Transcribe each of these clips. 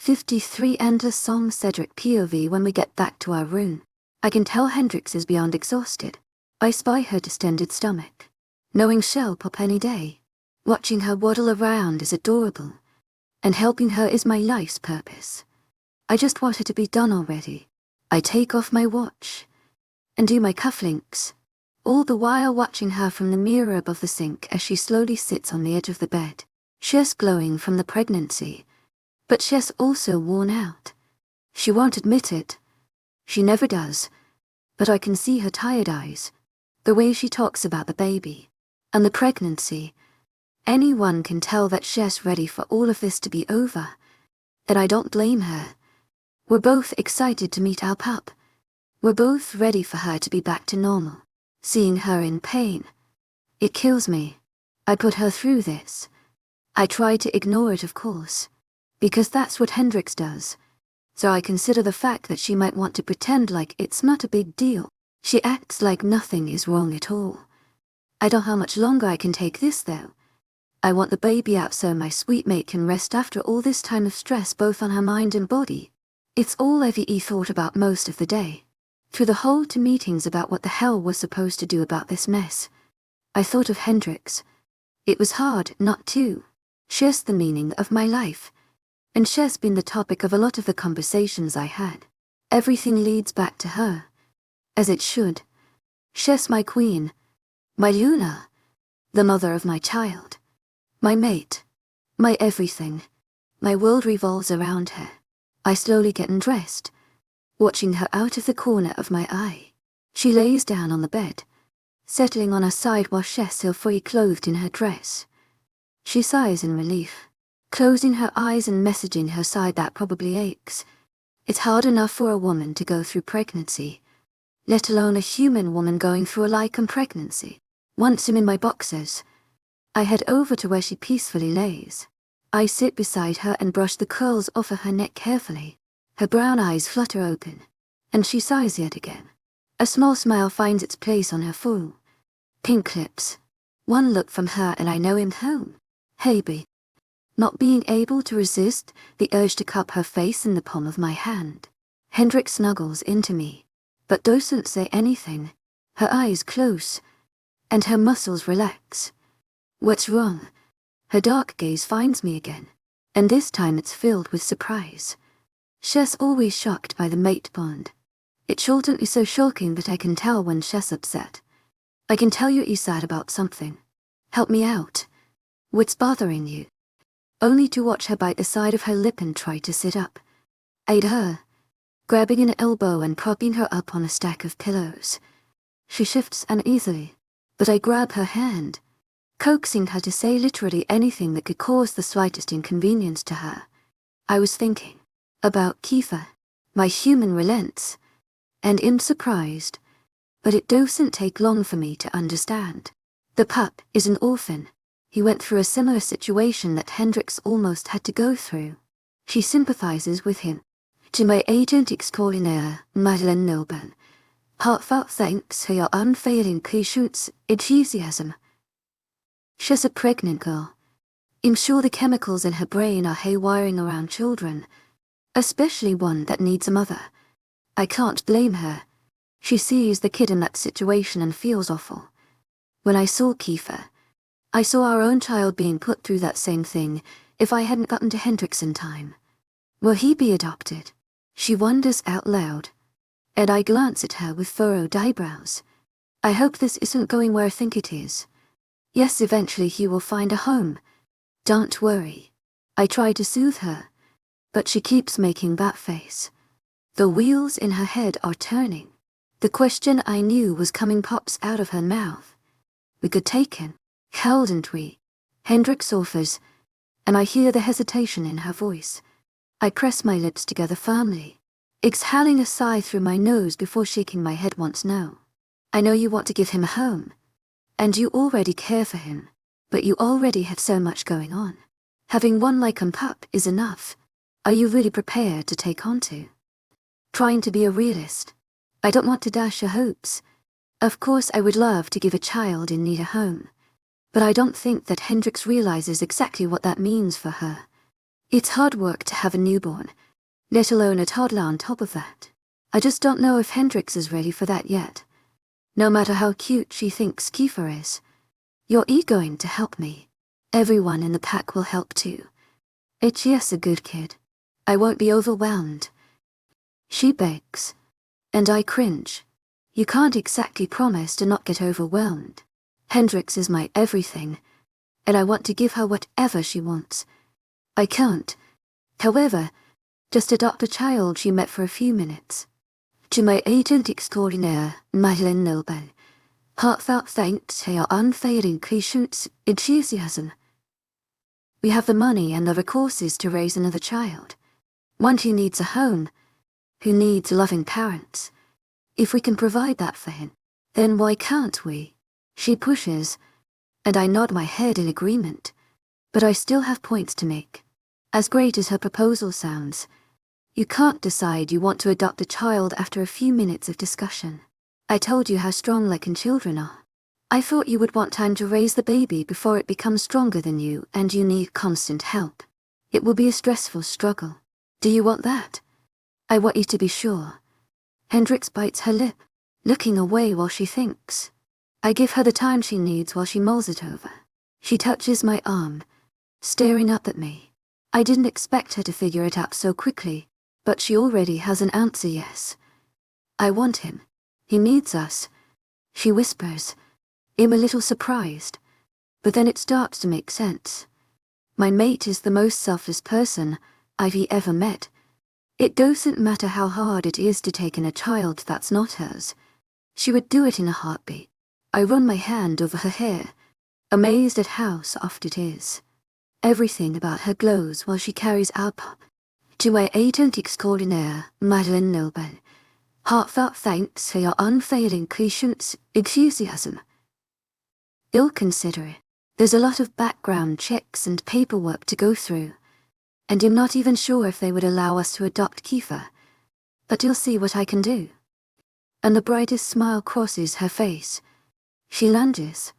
53 Endless song 𝐊𝐥𝐼𝐬 POV. When we get back to our room, I can tell 𝐿𝐲𝐼𝐬 is beyond exhausted. I spy her distended stomach, knowing she'll pop any day. Watching her waddle around is adorable, and helping her is my life's purpose. I just want her to be done already. I take off my watch and do my cufflinks, all the while watching her from the mirror above the sink as she slowly sits on the edge of the bed. She's glowing from the pregnancy, but she's also worn out. She won't admit it. She never does. But I can see her tired eyes, the way she talks about the baby and the pregnancy. Anyone can tell that she's ready for all of this to be over, and I don't blame her. We're both excited to meet our pup. We're both ready for her to be back to normal. Seeing her in pain, it kills me. I put her through this. I try to ignore it, of course, because that's what 𝐿𝐲𝐼𝐬 does. So I consider the fact that she might want to pretend like it's not a big deal. She acts like nothing is wrong at all. I don't know how much longer I can take this though. I want the baby out so my sweet mate can rest after all this time of stress both on her mind and body. It's all 𝐿𝐲𝐬 thought about most of the day. Through the whole 2 meetings about what the hell we're supposed to do about this mess, I thought of 𝐿𝐲𝐻. It was hard not to. She's the meaning of my life, and she's been the topic of a lot of the conversations I had. Everything leads back to her, as it should. She's my queen, my Luna, the mother of my child, my mate, my everything. My world revolves around her. I slowly get undressed, watching her out of the corner of my eye. She lays down on the bed, settling on her side while she's still fully clothed in her dress. She sighs in relief, closing her eyes and messaging her side that probably aches. It's hard enough for a woman to go through pregnancy, let alone a human woman going through a licensed pregnancy. Once I'm in my boxers, I head over to where she peacefully lays. I sit beside her and brush the curls off of her neck carefully. Her brown eyes flutter open, and she sighs yet again. A small smile finds its place on her full, pink lips. One look from her and I know I'm home. Hey babe. Not being able to resist the urge to cup her face in the palm of my hand, 𝐿𝐲𝐬𝐬 snuggles into me, but doesn't say anything. Her eyes close, and her muscles relax. What's wrong? Her dark gaze finds me again, and this time it's filled with surprise. She's always shocked by the mate bond. It shouldn't be so shocking that I can tell when she's upset. I can tell you're sad about something. Help me out. What's bothering you? Only to watch her bite the side of her lip and try to sit up. Aid her, grabbing an elbow and propping her up on a stack of pillows. She shifts uneasily, but I grab her hand, coaxing her to say literally anything that could cause the slightest inconvenience to her. I was thinking about �KIEfer. My human relents, and I'm surprised, but it doesn't take long for me to understand. The pup is an orphan. He went through a similar situation that 𝐿𝐲𝐬𝐬 almost had to go through. She sympathizes with him. To my agent 𝐿𝐲𝐬𝐬 𝐿𝐲𝐬𝐬, heartfelt thanks for your unfailing 𝐊𝐲𝐬𝐬. She's a pregnant girl. I'm sure the chemicals in her brain are haywiring around children, especially one that needs a mother. I can't blame her. She sees the kid in that situation and feels awful. When I saw �KIEfer, I saw our own child being put through that same thing if I hadn't gotten to 𝐿𝐲𝐬𝐬 in time. Will he be adopted? She wonders out loud, and I glance at her with furrowed eyebrows. I hope this isn't going where I think it is. Yes, eventually he will find a home. Don't worry. I try to soothe her, but she keeps making that face. The wheels in her head are turning. The question I knew was coming pops out of her mouth. We could take him. Hadn't we? 𝐿𝐲𝐬𝐬 offers, and I hear the hesitation in her voice. I press my lips together firmly, exhaling a sigh through my nose before shaking my head once no. I know you want to give him a home, and you already care for him, but you already have so much going on. Having one licensed pup is enough. Are you really prepared to take on two? Trying to be a realist. I don't want to dash your hopes. Of course I would love to give a child in need a home, but I don't think that 𝐿𝐲𝐬𝐬 realizes exactly what that means for her. It's hard work to have a newborn, let alone a toddler on top of that. I just don't know if 𝐿𝐷𝐿 is ready for that yet. No matter how cute she thinks 𝐿𝐷𝐿 is, you're going to help me. Everyone in the pack will help too. 𝐊𝐷𝐿's a good kid. I won't be overwhelmed. She begs, and I cringe. You can't exactly promise to not get overwhelmed. 𝐿𝐷𝐿 is my everything, and I want to give her whatever she wants. I can't, however, just adopt a child she met for a few minutes. To my agent extraordinaire, Madeleine Nobel, heartfelt thanks to your unfailing patience and enthusiasm. We have the money and the resources to raise another child, one who needs a home, who needs loving parents. If we can provide that for him, then why can't we? She pushes, and I nod my head in agreement, but I still have points to make. As great as her proposal sounds, you can't decide you want to adopt a child after a few minutes of discussion. I told you how strong-looking children are. I thought you would want time to raise the baby before it becomes stronger than you and you need constant help. It will be a stressful struggle. Do you want that? I want you to be sure. 𝐿𝐷𝐿 bites her lip, looking away while she thinks. I give her the time she needs while she mulls it over. She touches my arm, staring up at me. I didn't expect her to figure it out so quickly, but she already has an answer yes. I want him. He needs us. She whispers. I'm a little surprised, but then it starts to make sense. My mate is the most selfless person I've ever met. It doesn't matter how hard it is to take in a child that's not hers. She would do it in a heartbeat. I run my hand over her hair, amazed at how soft it is. Everything about her glows while she carries our pup. To my agent extraordinaire, Madeleine Nobel, heartfelt thanks for your unfailing patience, enthusiasm. Consider it. There's a lot of background checks and paperwork to go through, and I'm not even sure if they would allow us to adopt 𝐿𝐷𝐿, but you'll see what I can do. And the brightest smile crosses her face. She lunges.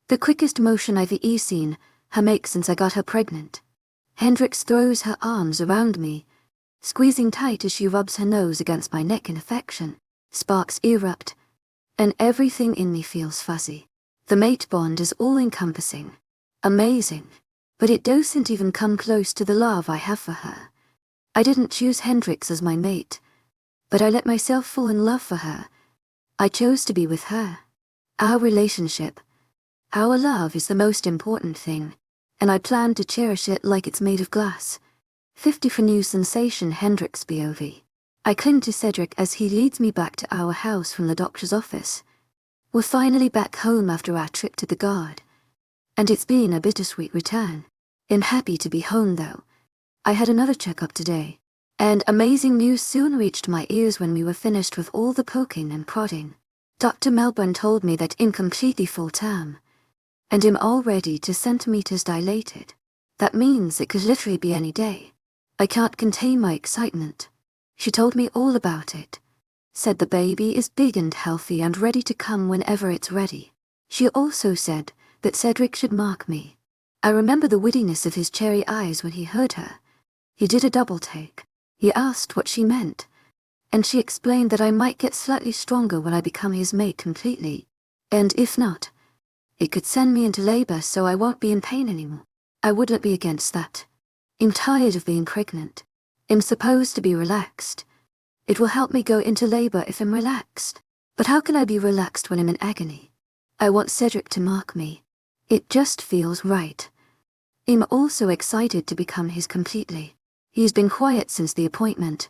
The quickest motion I've seen her make since I got her pregnant. 𝐿𝐷𝐿 throws her arms around me, squeezing tight as she rubs her nose against my neck in affection. Sparks erupt, and everything in me feels fuzzy. The mate bond is all-encompassing, amazing, but it doesn't even come close to the love I have for her. I didn't choose 𝐿𝐷𝐿 as my mate, but I let myself fall in love for her. I chose to be with her. Our relationship, our love is the most important thing, and I plan to cherish it like it's made of glass. 50 for new sensation 𝐿𝐷𝐿's POV. I cling to 𝐶EDRIC as he leads me back to our house from the doctor's office. We're finally back home after our trip to the guard, and it's been a bittersweet return. I'm happy to be home though. I had another checkup today, and amazing news soon reached my ears when we were finished with all the poking and prodding. Dr. Melbourne told me that I'm completely full term, and I'm already 2 centimeters dilated. That means it could literally be any day. I can't contain my excitement. She told me all about it. Said the baby is big and healthy and ready to come whenever it's ready. She also said that 𝐶EDRIC should mark me. I remember the wittiness of his cherry eyes when he heard her. He did a double take. He asked what she meant, and she explained that I might get slightly stronger when I become his mate completely, and if not, it could send me into labor so I won't be in pain anymore. I wouldn't be against that. I'm tired of being pregnant. I'm supposed to be relaxed. It will help me go into labor if I'm relaxed. But how can I be relaxed when I'm in agony? I want 𝐶EDRIC to mark me. It just feels right. I'm also excited to become his completely. He's been quiet since the appointment,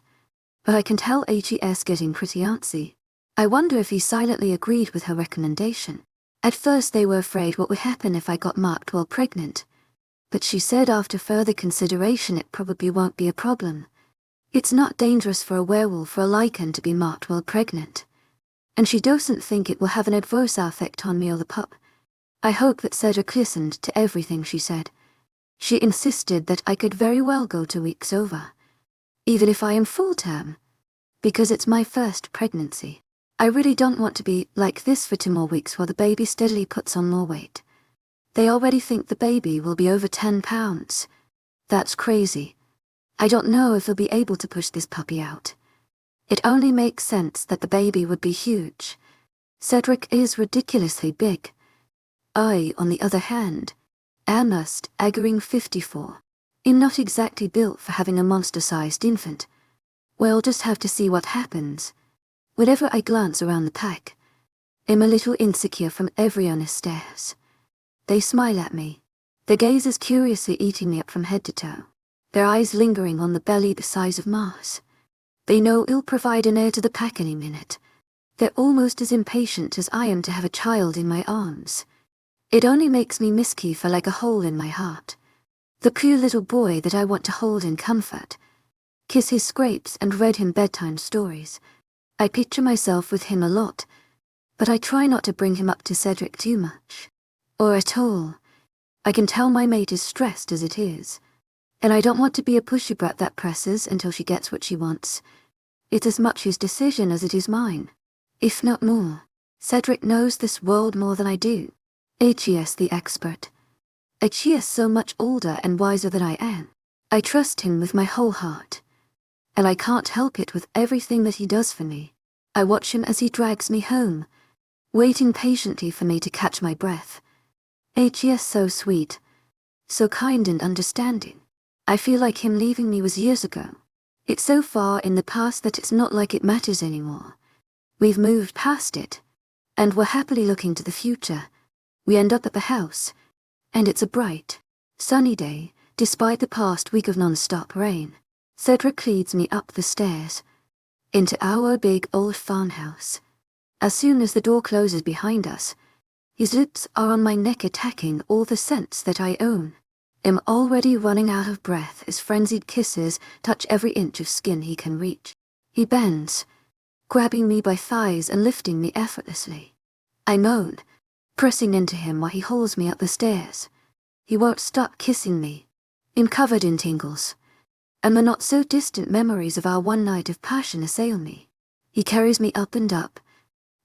but I can tell 𝐊𝐻𝐿's getting pretty antsy. I wonder if he silently agreed with her recommendation. At first they were afraid what would happen if I got marked while pregnant, but she said after further consideration it probably won't be a problem. It's not dangerous for a werewolf or a lichen to be marked while pregnant, and she doesn't think it will have an adverse effect on me or the pup. I hope that 𝐶EDRIC listened to everything she said. She insisted that I could very well go 2 weeks over, even if I am full term, because it's my first pregnancy. I really don't want to be like this for 2 more weeks while the baby steadily puts on more weight. They already think the baby will be over 10 pounds. That's crazy. I don't know if he'll be able to push this puppy out. It only makes sense that the baby would be huge. Cedric is ridiculously big. I, on the other hand, am 𝐸(𝐸)54. I'm not exactly built for having a monster-sized infant. We'll just have to see what happens. Whenever I glance around the pack, I'm a little insecure from everyone who stares. They smile at me, their gazes curiously eating me up from head to toe, their eyes lingering on the belly the size of Mars. They know it'll provide an heir to the pack any minute. They're almost as impatient as I am to have a child in my arms. It only makes me miss Kiefer like a hole in my heart. The pure little boy that I want to hold and comfort, kiss his scrapes and read him bedtime stories. I picture myself with him a lot, but I try not to bring him up to Cedric too much. Or at all. I can tell my mate is stressed as it is, and I don't want to be a pushy brat that presses until she gets what she wants. It's as much his decision as it is mine, if not more. Cedric knows this world more than I do. 𝐻𝐸 the expert. 𝐻𝐸 so much older and wiser than I am. I trust him with my whole heart, and I can't help it with everything that he does for me. I watch him as he drags me home, waiting patiently for me to catch my breath. 𝐻𝐸 so sweet, so kind and understanding. I feel like him leaving me was years ago. It's so far in the past that it's not like it matters anymore. We've moved past it, and we're happily looking to the future. We end up at the house, and it's a bright, sunny day, despite the past week of non-stop rain. Cedric leads me up the stairs, into our big old farmhouse. As soon as the door closes behind us, his lips are on my neck attacking all the scents that I own. I'm already running out of breath as frenzied kisses touch every inch of skin he can reach. He bends, grabbing me by thighs and lifting me effortlessly. I moan, pressing into him while he hauls me up the stairs. He won't stop kissing me. I'm covered in tingles, and the not-so-distant memories of our one night of passion assail me. He carries me up and up,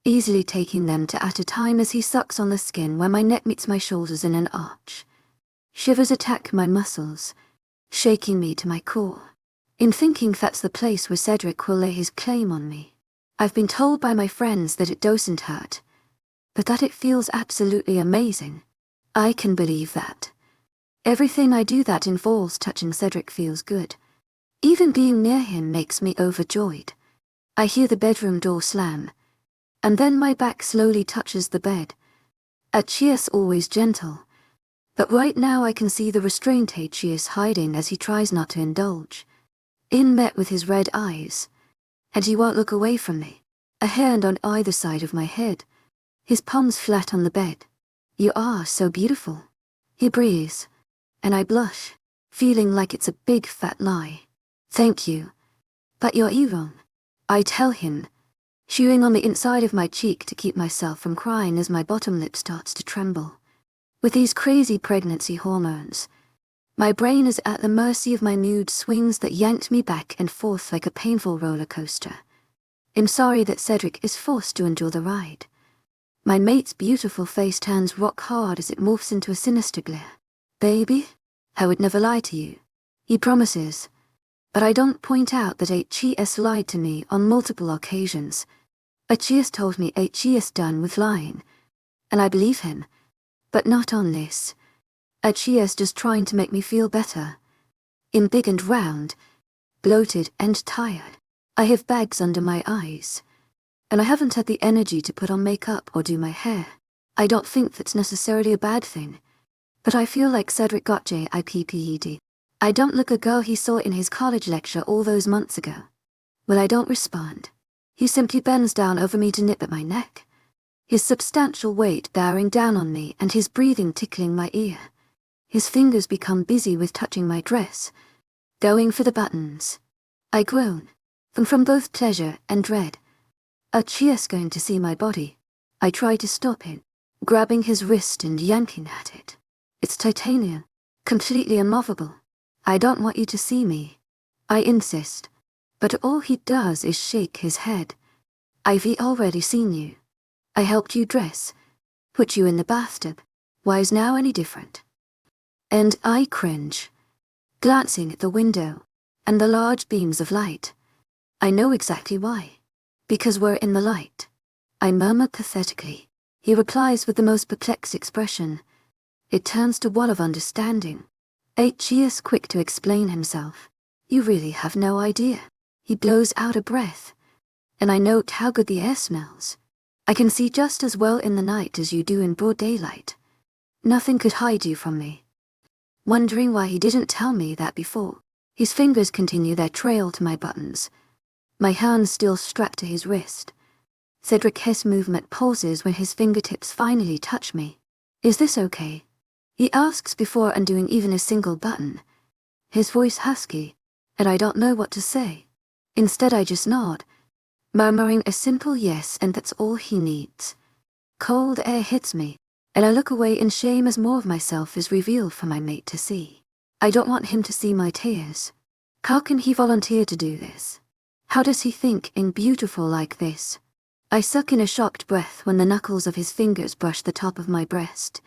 easily taking them at a time as he sucks on the skin where my neck meets my shoulders in an arch. Shivers attack my muscles, shaking me to my core. I'm thinking that's the place where Cedric will lay his claim on me. I've been told by my friends that it doesn't hurt, but that it feels absolutely amazing. I can believe that. Everything I do that involves touching Cedric feels good. Even being near him makes me overjoyed. I hear the bedroom door slam, and then my back slowly touches the bed. 𝐻𝐸's always gentle, but right now I can see the restraint 𝐻𝐸's hiding as he tries not to indulge. In met with his red eyes, and he won't look away from me. A hand on either side of my head, his palms flat on the bed. You are so beautiful. He breathes, and I blush, feeling like it's a big fat lie. Thank you, but you're wrong. I tell him, chewing on the inside of my cheek to keep myself from crying as my bottom lip starts to tremble. With these crazy pregnancy hormones, my brain is at the mercy of my mood swings that yanked me back and forth like a painful roller coaster. I'm sorry that Cedric is forced to endure the ride. My mate's beautiful face turns rock hard as it morphs into a sinister glare. Baby, I would never lie to you. He promises, but I don't point out that 𝐻𝐸's lied to me on multiple occasions. 𝐻𝐸's told me 𝐻𝐸's done with lying, and I believe him, but not on this. 𝐻𝐸's just trying to make me feel better. I'm big and round, bloated and tired. I have bags under my eyes, and I haven't had the energy to put on makeup or do my hair. I don't think that's necessarily a bad thing, but I feel like Cedric got 𝐗𝐼PPED. I don't look a girl he saw in his college lecture all those months ago. Well, I don't respond. He simply bends down over me to nip at my neck, his substantial weight bearing down on me and his breathing tickling my ear. His fingers become busy with touching my dress, going for the buttons. I groan, from both pleasure and dread. 𝐻𝐸's going to see my body. I try to stop him, grabbing his wrist and yanking at it. It's titanium, completely immovable. I don't want you to see me, I insist, but all he does is shake his head. I've already seen you. I helped you dress, put you in the bathtub. Why is now any different? And I cringe, glancing at the window. and the large beams of light. I know exactly why. Because we're in the light. I murmur pathetically. He replies with the most perplexed expression. It turns to one of understanding. 𝐻𝐤 is quick to explain himself. You really have no idea. He blows out a breath. And I note how good the air smells. I can see just as well in the night as you do in broad daylight. Nothing could hide you from me. Wondering why he didn't tell me that before, his fingers continue their trail to my buttons. My hand still strapped to his wrist. 𝐷𝐸's movement pauses when his fingertips finally touch me. Is this okay? He asks before undoing even a single button. His voice husky, and I don't know what to say. Instead I just nod, murmuring a simple yes, and that's all he needs. Cold air hits me, and I look away in shame as more of myself is revealed for my mate to see. I don't want him to see my tears. How can he volunteer to do this? How does he think I'm beautiful like this? I suck in a shocked breath when the knuckles of his fingers brush the top of my breast.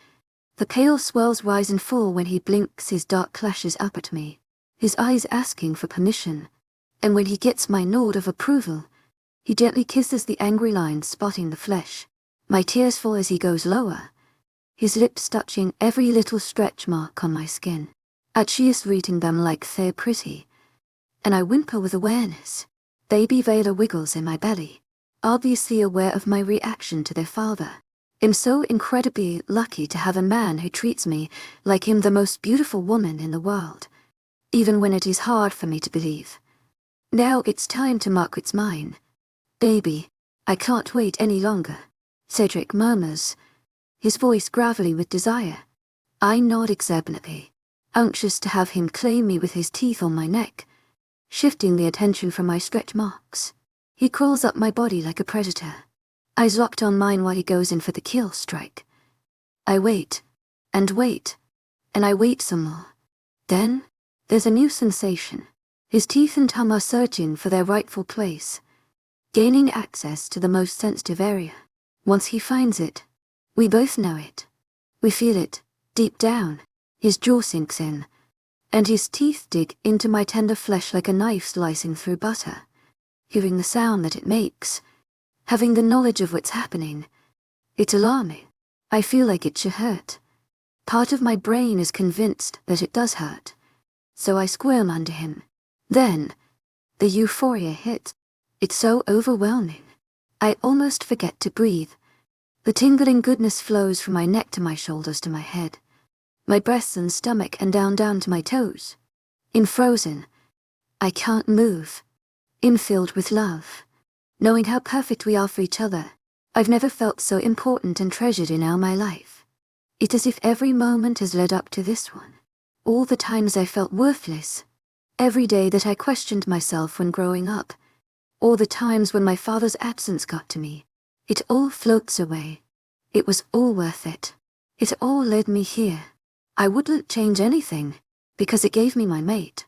The pale swells rise and fall when he blinks his dark lashes up at me, his eyes asking for permission. And when he gets my nod of approval, he gently kisses the angry lines spotting the flesh. My tears fall as he goes lower, his lips touching every little stretch mark on my skin. 𝐻𝐤 is reading them like they're pretty, and I whimper with awareness. Baby Vela wiggles in my belly, obviously aware of my reaction to their father. I'm so incredibly lucky to have a man who treats me like I'm the most beautiful woman in the world, even when it is hard for me to believe. Now it's time to mark its mine. Baby, I can't wait any longer, 𝐷𝐸 murmurs, his voice gravelly with desire. I nod exuberantly, anxious to have him claim me with his teeth on my neck, shifting the attention from my stretch marks. He crawls up my body like a predator, eyes locked on mine while he goes in for the kill strike. I wait, and I wait some more. Then, there's a new sensation. His teeth and tongue are searching for their rightful place, gaining access to the most sensitive area. Once he finds it, we both know it. We feel it, deep down. His jaw sinks in, and his teeth dig into my tender flesh like a knife slicing through butter. Hearing the sound that it makes, having the knowledge of what's happening, it's alarming. I feel like it should hurt. Part of my brain is convinced that it does hurt, so I squirm under him. Then, the euphoria hits. It's so overwhelming. I almost forget to breathe. The tingling goodness flows from my neck to my shoulders to my head, my breasts and stomach, and down to my toes. I'm frozen. I can't move. I'm filled with love. Knowing how perfect we are for each other, I've never felt so important and treasured in all my life. It's as if every moment has led up to this one. All the times I felt worthless, every day that I questioned myself when growing up, all the times when my father's absence got to me, it all floats away. It was all worth it. It all led me here. I wouldn't change anything, because it gave me my mate.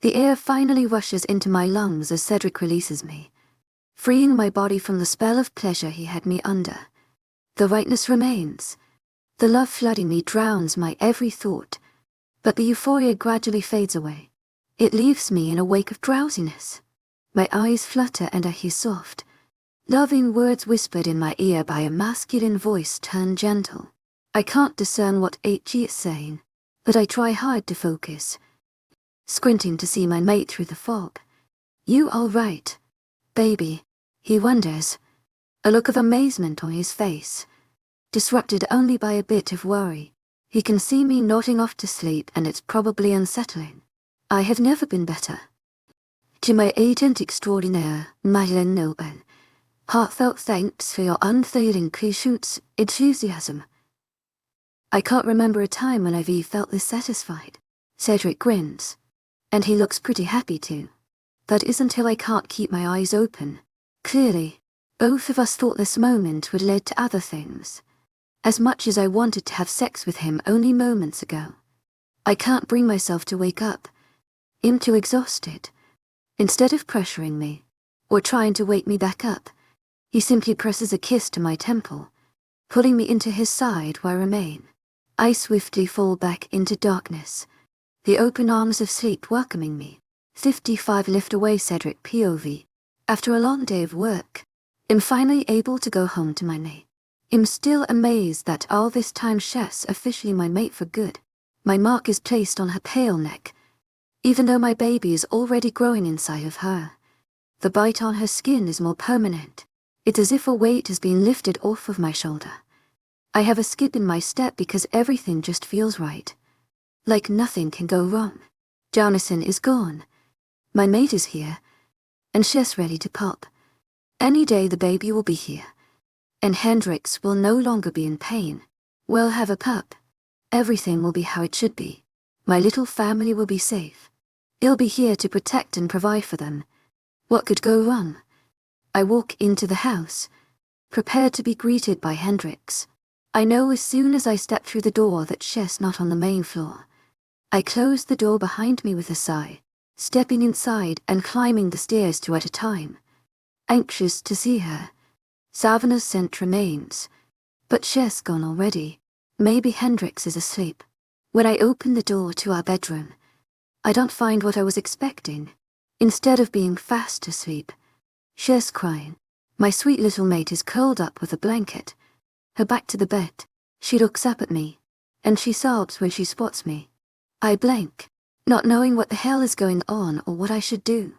The air finally rushes into my lungs as 𝐷𝐸 releases me, freeing my body from the spell of pleasure he had me under. The rightness remains. The love flooding me drowns my every thought, but the euphoria gradually fades away. It leaves me in a wake of drowsiness. My eyes flutter and I hear soft, loving words whispered in my ear by a masculine voice turned gentle. I can't discern what 𝐻𝐤 is saying, but I try hard to focus, squinting to see my mate through the fog. You all right, baby? He wonders, a look of amazement on his face, disrupted only by a bit of worry. He can see me nodding off to sleep, and it's probably unsettling. I have never been better. To my agent extraordinaire, 𝐷𝐸, heartfelt thanks for your unfailing patience, enthusiasm. I can't remember a time when I've felt this satisfied. 𝐷𝐸 grins, and he looks pretty happy too. That isn't until I can't keep my eyes open. Clearly, both of us thought this moment would lead to other things. As much as I wanted to have sex with him only moments ago, I can't bring myself to wake up. I'm too exhausted. Instead of pressuring me, or trying to wake me back up, he simply presses a kiss to my temple, pulling me into his side where I remain. I swiftly fall back into darkness, the open arms of sleep welcoming me. 55 Lift away 𝐭 POV. After a long day of work, I'm finally able to go home to my mate. I'm still amazed that all this time she's officially my mate for good. My mark is placed on her pale neck, even though my baby is already growing inside of her. The bite on her skin is more permanent. It's as if a weight has been lifted off of my shoulder. I have a skip in my step because everything just feels right. Like nothing can go wrong. Jonathan is gone. My mate is here, and she's ready to pop. Any day the baby will be here, and Hendrix will no longer be in pain. We'll have a pup. Everything will be how it should be. My little family will be safe. He'll be here to protect and provide for them. What could go wrong? I walk into the house, prepared to be greeted by Hendrix. I know as soon as I step through the door that she's not on the main floor. I close the door behind me with a sigh, stepping inside and climbing the stairs two at a time. Anxious to see her. Savannah's scent remains, but she's gone already. Maybe Hendrix is asleep. When I open the door to our bedroom, I don't find what I was expecting. Instead of being fast asleep, she's crying. My sweet little mate is curled up with a blanket, her back to the bed. She looks up at me, and she sobs when she spots me. I blank, not knowing what the hell is going on or what I should do.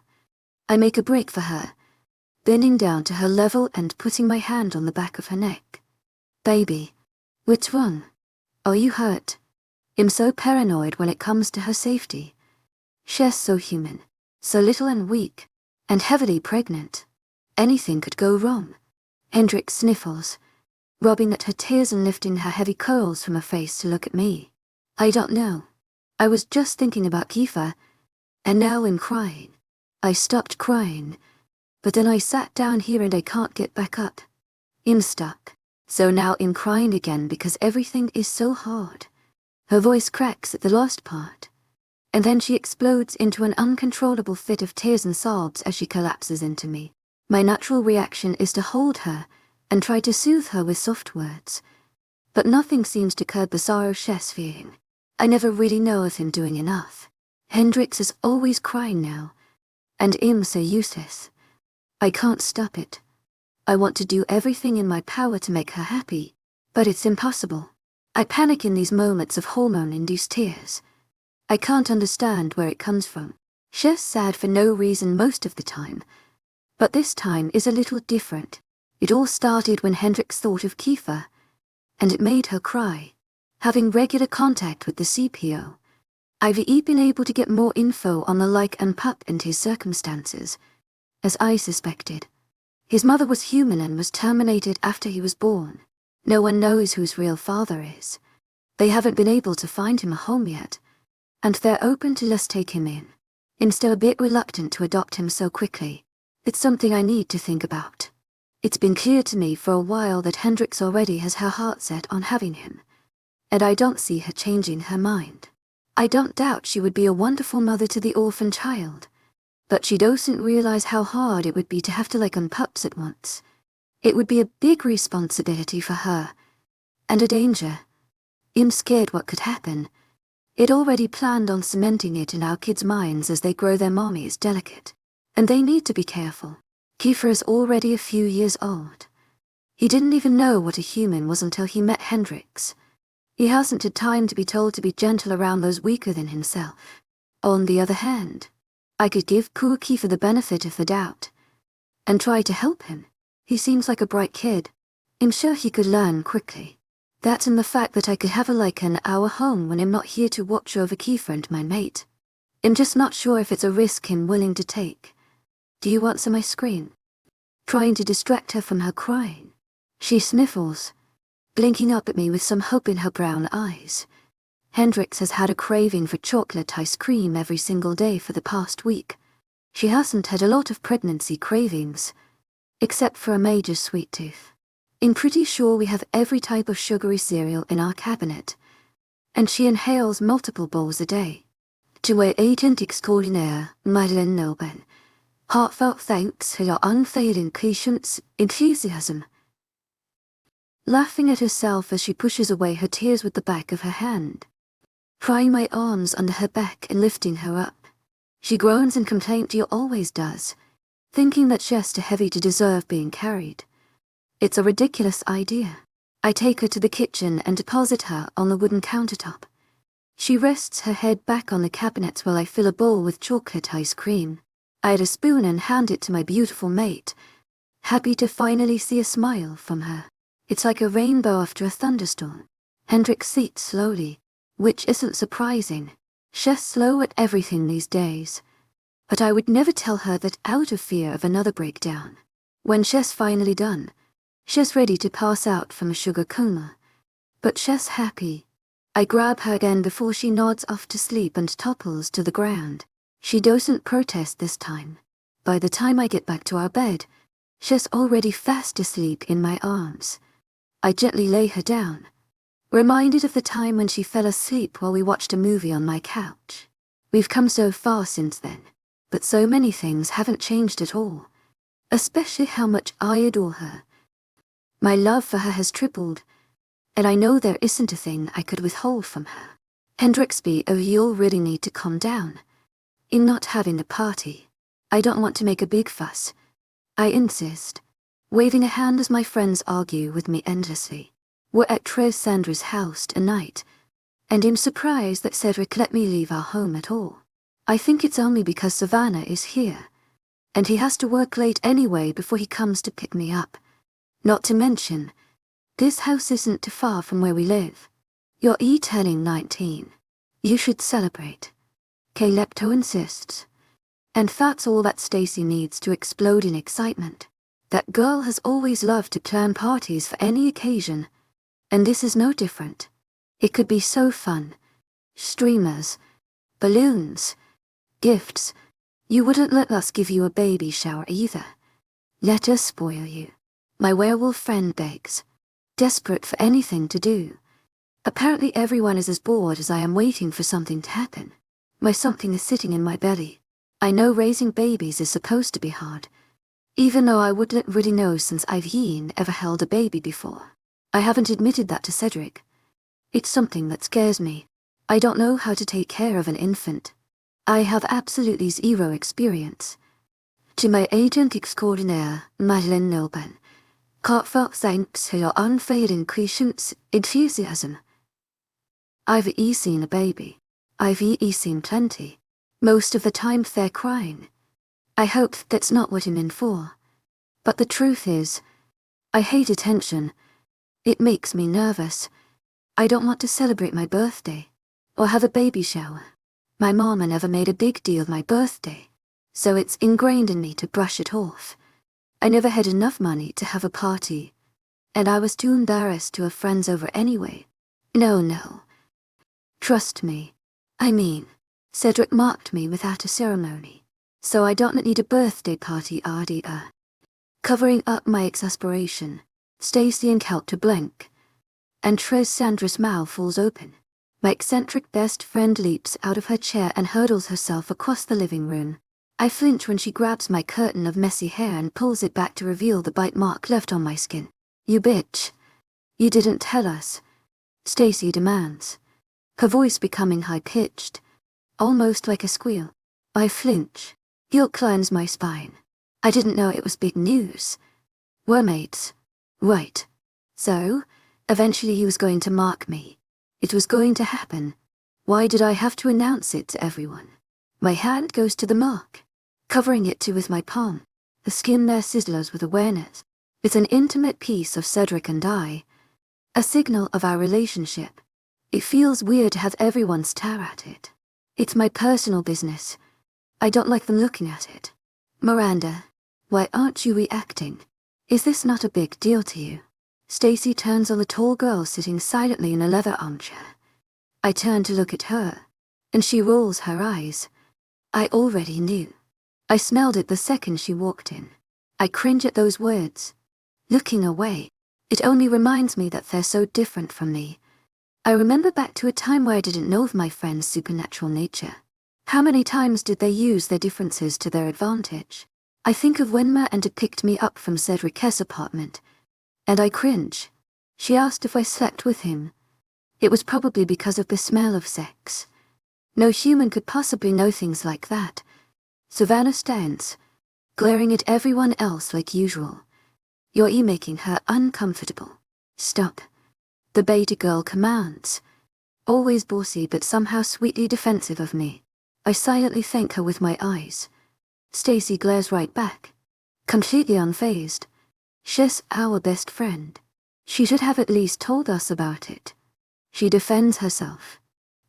I make a break for her, bending down to her level and putting my hand on the back of her neck. Baby, what's wrong? Are you hurt? I'm so paranoid when it comes to her safety. She's so human, so little and weak, and heavily pregnant. Anything could go wrong. Hendrix sniffles, rubbing at her tears and lifting her heavy curls from her face to look at me. I don't know. I was just thinking about Kiefer, and now I'm crying. I stopped crying, but then I sat down here and I can't get back up. I'm stuck. So now I'm crying again because everything is so hard. Her voice cracks at the last part, and then she explodes into an uncontrollable fit of tears and sobs as she collapses into me. My natural reaction is to hold her and try to soothe her with soft words, but nothing seems to curb the sorrow she's feeling. I never really know if I'm doing enough. Hendrix is always crying now, and I'm so useless. I can't stop it. I want to do everything in my power to make her happy, but it's impossible. I panic in these moments of hormone-induced tears. I can't understand where it comes from. She's sad for no reason most of the time, but this time is a little different. It all started when Hendrix thought of Kiefer, and it made her cry. Having regular contact with the CPO, I've been able to get more info on the and pup and his circumstances, as I suspected. His mother was human and was terminated after he was born. No one knows who his real father is. They haven't been able to find him a home yet, and they're open to let's take him in. I'm still a bit reluctant to adopt him so quickly. It's something I need to think about. It's been clear to me for a while that Hendrix already has her heart set on having him, and I don't see her changing her mind. I don't doubt she would be a wonderful mother to the orphan child, but she doesn't realize how hard it would be to have to on pups at once. It would be a big responsibility for her, and a danger. I'm scared what could happen. It already planned on cementing it in our kids' minds as they grow their mommy is delicate, and they need to be careful. Kiefer is already a few years old. He didn't even know what a human was until he met Hendrix. He hasn't had time to be told to be gentle around those weaker than himself. On the other hand, I could give Kiefer the benefit of the doubt and try to help him. He seems like a bright kid. I'm sure he could learn quickly. That and the fact that I could have an hour home when I'm not here to watch over Kiefer and my mate. I'm just not sure if it's a risk I'm willing to take. Do you want some ice cream? Trying to distract her from her crying. She sniffles, blinking up at me with some hope in her brown eyes. Hendrix has had a craving for chocolate ice cream every single day for the past week. She hasn't had a lot of pregnancy cravings, except for a major sweet tooth. I'm pretty sure we have every type of sugary cereal in our cabinet, and she inhales multiple bowls a day. To 𝐊𝐢𝐧𝐷 𝐷𝐐𝐿𝐬 heartfelt thanks for your unfailing patience, enthusiasm. Laughing at herself as she pushes away her tears with the back of her hand, prying my arms under her back and lifting her up. She groans in complaint you always does, thinking that she's too heavy to deserve being carried. It's a ridiculous idea. I take her to the kitchen and deposit her on the wooden countertop. She rests her head back on the cabinets while I fill a bowl with chocolate ice cream. I add a spoon and hand it to my beautiful mate, happy to finally see a smile from her. It's like a rainbow after a thunderstorm. Hendrix eats slowly, which isn't surprising. She's slow at everything these days. But I would never tell her that out of fear of another breakdown. When she's finally done, she's ready to pass out from a sugar coma. But she's happy. I grab her again before she nods off to sleep and topples to the ground. She doesn't protest this time. By the time I get back to our bed, she's already fast asleep in my arms. I gently lay her down, reminded of the time when she fell asleep while we watched a movie on my couch. We've come so far since then, but so many things haven't changed at all, especially how much I adore her. My love for her has tripled, and I know there isn't a thing I could withhold from her. 𝐿𝐷𝐷𝐸, you'll really need to calm down. In not having the party, I don't want to make a big fuss, I insist, waving a hand as my friends argue with me endlessly. We're at Sandra's house tonight, and I'm surprised that Cedric let me leave our home at all. I think it's only because Savannah is here, and he has to work late anyway before he comes to pick me up. Not to mention, this house isn't too far from where we live. You're turning 19. You should celebrate. 𝐾𝐥𝐻 insists. And that's all that Stacy needs to explode in excitement. That girl has always loved to plan parties for any occasion, and this is no different. It could be so fun. Streamers, balloons, gifts. You wouldn't let us give you a baby shower either. Let us spoil you. My werewolf friend begs, desperate for anything to do. Apparently everyone is as bored as I am waiting for something to happen. My something is sitting in my belly. I know raising babies is supposed to be hard, even though I wouldn't really know since 𝐊𝐢𝐬𝐬 ever held a baby before. I haven't admitted that to Cedric. It's something that scares me. I don't know how to take care of an infant. I have absolutely zero experience. 𝐊𝐢𝐬𝐬𝐸 enthusiasm. I've seen a baby. I've seen plenty. Most of the time they're crying. I hope that's not what I'm in for. But the truth is, I hate attention. It makes me nervous. I don't want to celebrate my birthday, or have a baby shower. My mama never made a big deal of my birthday, so it's ingrained in me to brush it off. I never had enough money to have a party, and I was too embarrassed to have friends over anyway. No. Trust me. I mean, Cedric marked me without a ceremony, so I don't need a birthday party 𝐿𝐷𝐷𝐸. Covering up my exasperation, Stacy and 𝐿𝐷𝐷𝐸 blink, and Sandra's mouth falls open. My eccentric best friend leaps out of her chair and hurdles herself across the living room. I flinch when she grabs my curtain of messy hair and pulls it back to reveal the bite mark left on my skin. You bitch. You didn't tell us, Stacy demands, her voice becoming high-pitched, almost like a squeal. I flinch. Guilt climbs my spine. I didn't know it was big news. We're mates. Right. So, eventually he was going to mark me. It was going to happen. Why did I have to announce it to everyone? My hand goes to the mark, covering it too with my palm. The skin there sizzles with awareness. It's an intimate piece of Cedric and I, a signal of our relationship. It feels weird to have everyone stare at it. It's my personal business. I don't like them looking at it. Miranda, why aren't you reacting? Is this not a big deal to you? Stacy turns on the tall girl sitting silently in a leather armchair. I turn to look at her, and she rolls her eyes. I already knew. I smelled it the second she walked in. I cringe at those words. Looking away, it only reminds me that they're so different from me. I remember back to a time where I didn't know of my friend's supernatural nature. How many times did they use their differences to their advantage? I think of when Miranda picked me up from Cedric's apartment, and I cringe. She asked if I slept with him. It was probably because of the smell of sex. No human could possibly know things like that, Savannah stands, glaring at everyone else like usual. You're making her uncomfortable. Stop. The beta girl commands. Always bossy but somehow sweetly defensive of me. I silently thank her with my eyes. Stacy glares right back, completely unfazed. She's our best friend. She should have at least told us about it. She defends herself,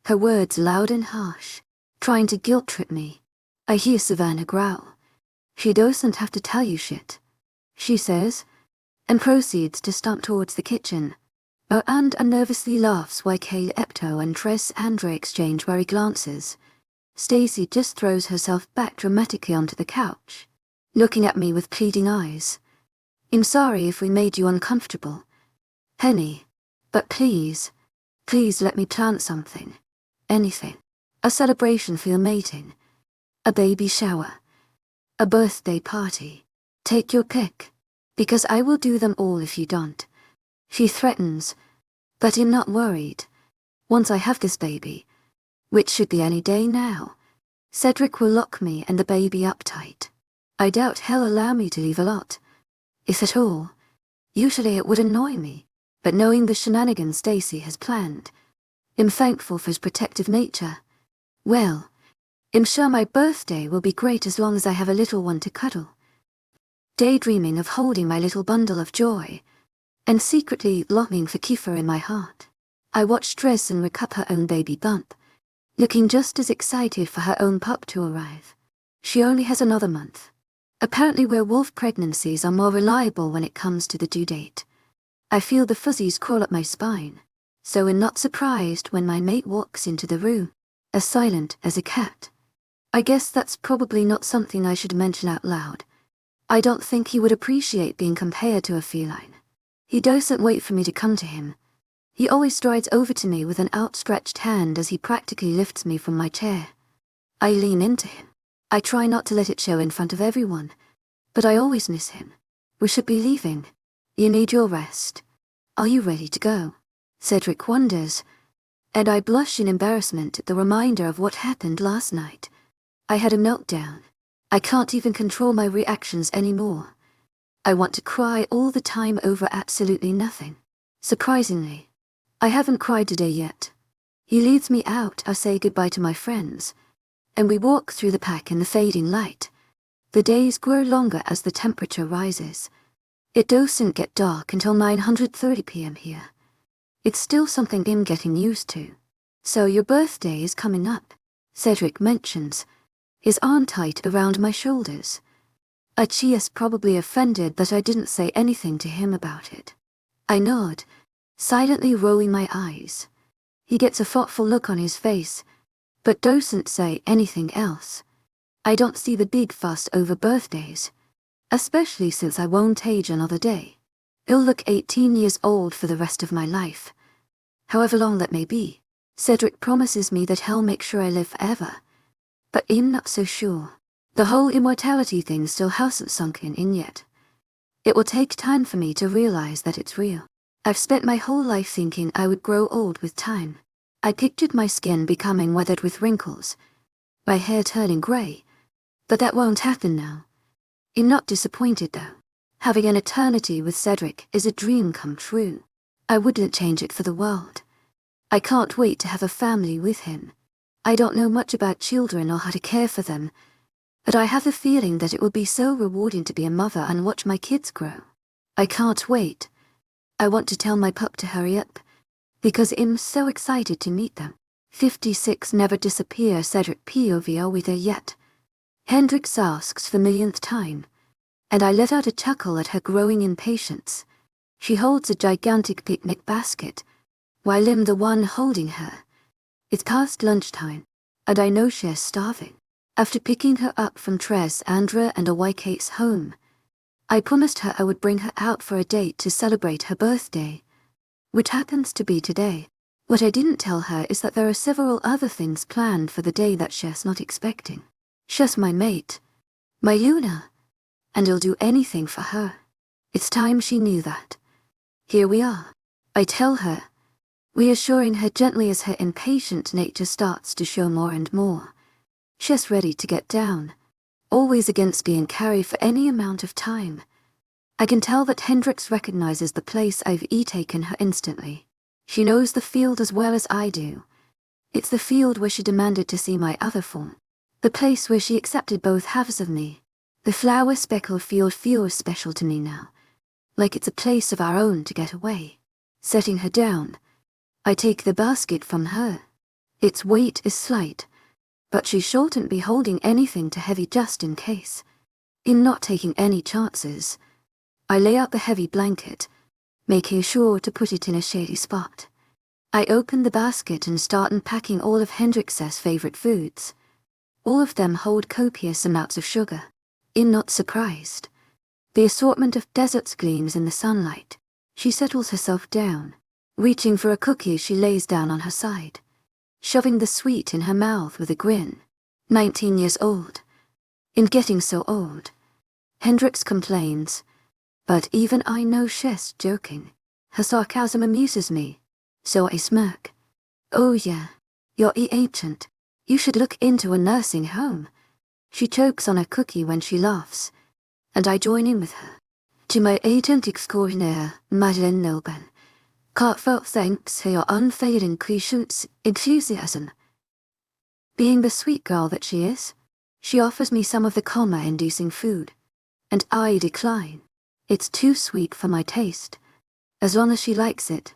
her words loud and harsh, trying to guilt-trip me. I hear Savannah growl. She doesn't have to tell you shit, she says, and proceeds to stomp towards the kitchen. And nervously laughs while 𝐊𝐢𝐬𝐑𝐻 and 𝐊𝐢𝐬𝐷 exchange wary glances. Stacy just throws herself back dramatically onto the couch, looking at me with pleading eyes. I'm sorry if we made you uncomfortable, Henny, but please let me plant something. Anything. A celebration for your mating. A baby shower. A birthday party. Take your pick, because I will do them all if you don't. She threatens, but I'm not worried. Once I have this baby, which should be any day now, Cedric will lock me and the baby up tight. I doubt he'll allow me to leave a lot, if at all. Usually it would annoy me, but knowing the shenanigans Stacy has planned, I'm thankful for his protective nature. Well, I'm sure my birthday will be great as long as I have a little one to cuddle. Daydreaming of holding my little bundle of joy, and secretly longing for Kiefer in my heart, I watched 𝐿𝐢𝐬 recup her own baby bump, looking just as excited for her own pup to arrive. She only has another month. Apparently werewolf pregnancies are more reliable when it comes to the due date. I feel the fuzzies crawl up my spine, so I'm not surprised when my mate walks into the room, as silent as a cat. I guess that's probably not something I should mention out loud. I don't think he would appreciate being compared to a feline. He doesn't wait for me to come to him. He always strides over to me with an outstretched hand as he practically lifts me from my chair. I lean into him. I try not to let it show in front of everyone, but I always miss him. We should be leaving. You need your rest. Are you ready to go? Cedric wonders, and I blush in embarrassment at the reminder of what happened last night. I had a meltdown. I can't even control my reactions anymore. I want to cry all the time over absolutely nothing. Surprisingly, I haven't cried today yet. He leads me out. I say goodbye to my friends, and we walk through the park in the fading light. The days grow longer as the temperature rises. It doesn't get dark until 9:30 p.m. here. It's still something I'm getting used to. So your birthday is coming up, Cedric mentions, his arm tight around my shoulders. Chia's probably offended that I didn't say anything to him about it. I nod, silently rolling my eyes. He gets a thoughtful look on his face, but doesn't say anything else. I don't see the big fuss over birthdays, especially since I won't age another day. I'll look 18 years old for the rest of my life. However long that may be. Cedric promises me that he'll make sure I live forever, but I'm not so sure. The whole immortality thing still hasn't sunk in yet. It will take time for me to realize that it's real. I've spent my whole life thinking I would grow old with time. I pictured my skin becoming weathered with wrinkles, my hair turning grey, but that won't happen now. I'm not disappointed though. Having an eternity with Cedric is a dream come true. I wouldn't change it for the world. I can't wait to have a family with him. I don't know much about children or how to care for them, but I have a feeling that it will be so rewarding to be a mother and watch my kids grow. I can't wait. I want to tell my pup to hurry up, because I'm so excited to meet them. 56 never disappear Cedric POV with her yet. Hendrix asks for millionth time, and I let out a chuckle at her growing impatience. She holds a gigantic picnic basket, while I'm the one holding her. It's past lunchtime, and I know she's starving. After picking her up from 𝐿𝐢𝐬𝐷 and 𝐊𝐢𝐳𝐷's home, I promised her I would bring her out for a date to celebrate her birthday, which happens to be today. What I didn't tell her is that there are several other things planned for the day that she's not expecting. She's my mate, my Luna, and I'll do anything for her. It's time she knew that. Here we are, I tell her, reassuring her gently as her impatient nature starts to show more and more. She's ready to get down, always against being carried for any amount of time. I can tell that 𝐿 recognizes the place I've taken her instantly. She knows the field as well as I do. It's the field where she demanded to see my other form. The place where she accepted both halves of me. The flower-speckled field feels special to me now. Like it's a place of our own to get away. Setting her down, I take the basket from her. Its weight is slight, but she shouldn't be holding anything too heavy just in case. In not taking any chances, I lay out the heavy blanket, making sure to put it in a shady spot. I open the basket and start unpacking all of 𝐿's favorite foods. All of them hold copious amounts of sugar. I'm not surprised. The assortment of deserts gleams in the sunlight. She settles herself down. Reaching for a cookie, she lays down on her side, shoving the sweet in her mouth with a grin. 19 years old. In getting so old. 𝐿 complains, but even I know she's joking. Her sarcasm amuses me, so I smirk. Oh yeah, you're ancient. You should look into a nursing home. She chokes on her cookie when she laughs, and I join in with her. 𝐿𝐷𝐼𝐴𝐻𝐿 𝐊𝐢𝐵𝐿. Heartfelt thanks for your unfailing 𝐊𝐢𝐳𝐧. Being the sweet girl that she is, she offers me some of the coma-inducing food, and I decline. It's too sweet for my taste. As long as she likes it,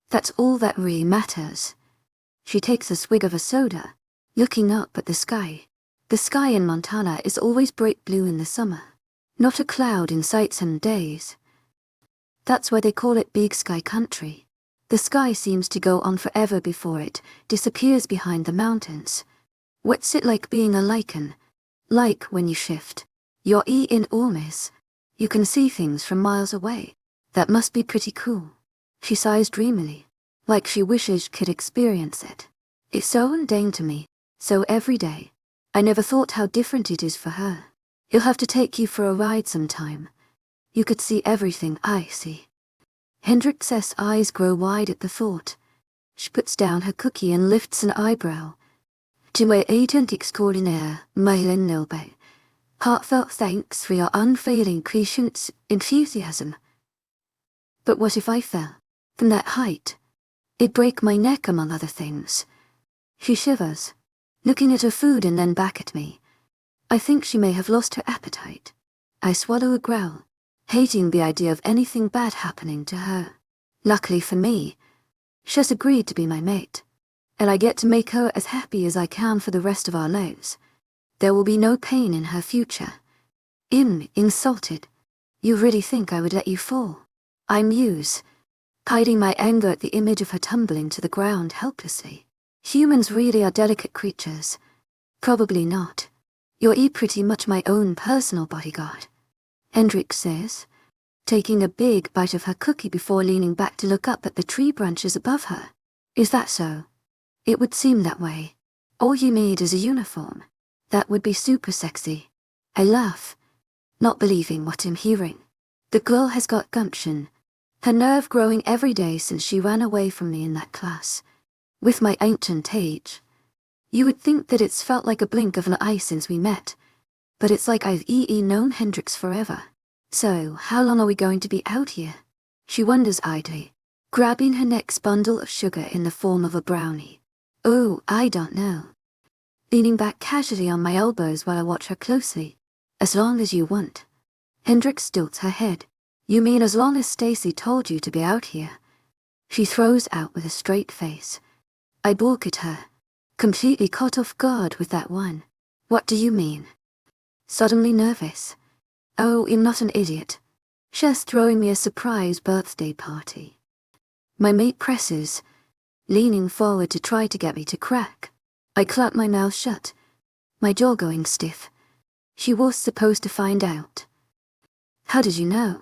that's all that really matters. She takes a swig of a soda, looking up at the sky. The sky in Montana is always bright blue in the summer. Not a cloud in sight some days. That's why they call it Big Sky Country. The sky seems to go on forever before it disappears behind the mountains. What's it like being a lichen? Like when you shift. You're in Ormis. You can see things from miles away. That must be pretty cool. She sighs dreamily, like she wishes could experience it. It's so mundane to me, so everyday. I never thought how different it is for her. You'll have to take you for a ride sometime. You could see everything I see. 𝐿's eyes grow wide at the thought. She puts down her cookie and lifts an eyebrow. 𝐿𝐷𝐼𝐴𝐻𝐿. Heartfelt thanks for your unfailing enthusiasm. But what if I fell from that height? It'd break my neck, among other things. She shivers, looking at her food and then back at me. I think she may have lost her appetite. I swallow a growl, hating the idea of anything bad happening to her. Luckily for me, she's agreed to be my mate, and I get to make her as happy as I can for the rest of our lives. There will be no pain in her future. I'm insulted. You really think I would let you fall? I muse, hiding my anger at the image of her tumbling to the ground helplessly. Humans really are delicate creatures. Probably not. You're pretty much my own personal bodyguard, 𝐿 says, taking a big bite of her cookie before leaning back to look up at the tree branches above her. Is that so? It would seem that way. All you need is a uniform. That would be super sexy. I laugh, not believing what I'm hearing. The girl has got gumption, her nerve growing every day since she ran away from me in that class. With my ancient age, you would think that it's felt like a blink of an eye since we met, but it's like I've known 𝐿 forever. So, how long are we going to be out here? She wonders idly, grabbing her next bundle of sugar in the form of a brownie. Oh, I don't know. Leaning back casually on my elbows while I watch her closely. As long as you want. 𝐿 stilts her head. You mean as long as Stacy told you to be out here? She throws out with a straight face. I balk at her, completely caught off guard with that one. What do you mean? Suddenly nervous. Oh, I'm not an idiot. She's throwing me a surprise birthday party. My mate presses, leaning forward to try to get me to crack. I clap my mouth shut, my jaw going stiff. She was supposed to find out. How did you know?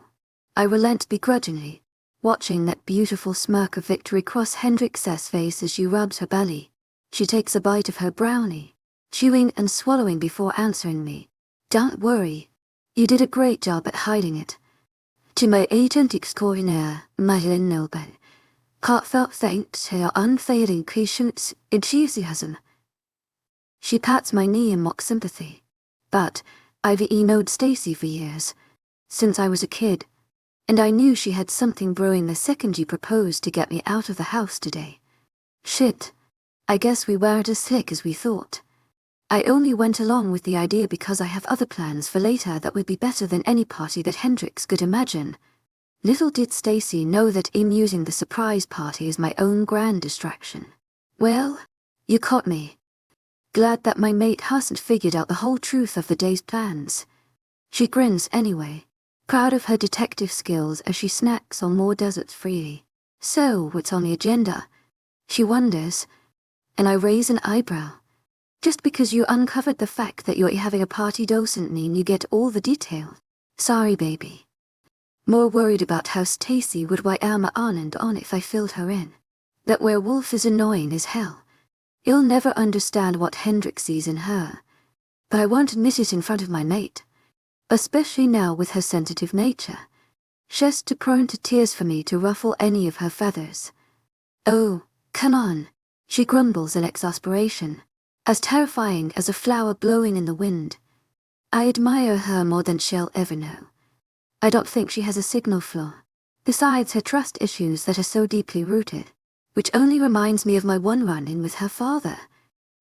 I relent begrudgingly, watching that beautiful smirk of victory cross 𝐿's face as she rubs her belly. She takes a bite of her brownie, chewing and swallowing before answering me. Don't worry. You did a great job at hiding it. 𝐿𝐷𝐼𝐴𝐻𝐿. Heartfelt thanks for your unfailing enthusiasm. She pats my knee in mock sympathy, but I've known Stacy for years, since I was a kid, and I knew she had something brewing the second you proposed to get me out of the house today. Shit, I guess we weren't as slick as we thought. I only went along with the idea because I have other plans for later that would be better than any party that Hendrix could imagine. Little did Stacy know that I'm using the surprise party as my own grand distraction. Well, you caught me. Glad that my mate hasn't figured out the whole truth of the day's plans. She grins anyway, proud of her detective skills as she snacks on more desserts freely. So, what's on the agenda? She wonders, and I raise an eyebrow. Just because you uncovered the fact that you're having a party doesn't mean you get all the details. Sorry, baby. More worried about how Stacy would weigh Emma on if I filled her in. That werewolf is annoying as hell. He'll never understand what Hendrix sees in her. But I won't admit it in front of my mate. Especially now with her sensitive nature. She's too prone to tears for me to ruffle any of her feathers. Oh, come on, she grumbles in exasperation. As terrifying as a flower blowing in the wind. I admire her more than she'll ever know. I don't think she has a signal flaw. Besides her trust issues that are so deeply rooted. Which only reminds me of my one run-in with her father.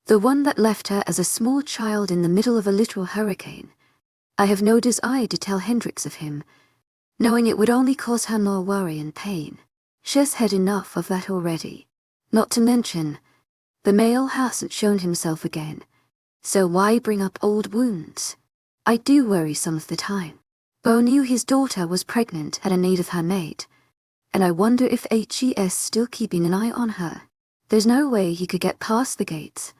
The one that left her as a small child in the middle of a literal hurricane. I have no desire to tell Hendrix of him, knowing it would only cause her more worry and pain. She's had enough of that already. Not to mention, the male hasn't shown himself again. So why bring up old wounds? I do worry some of the time. Bo knew his daughter was pregnant at a need of her mate. And I wonder if 𝐻E's still keeping an eye on her. There's no way he could get past the gates,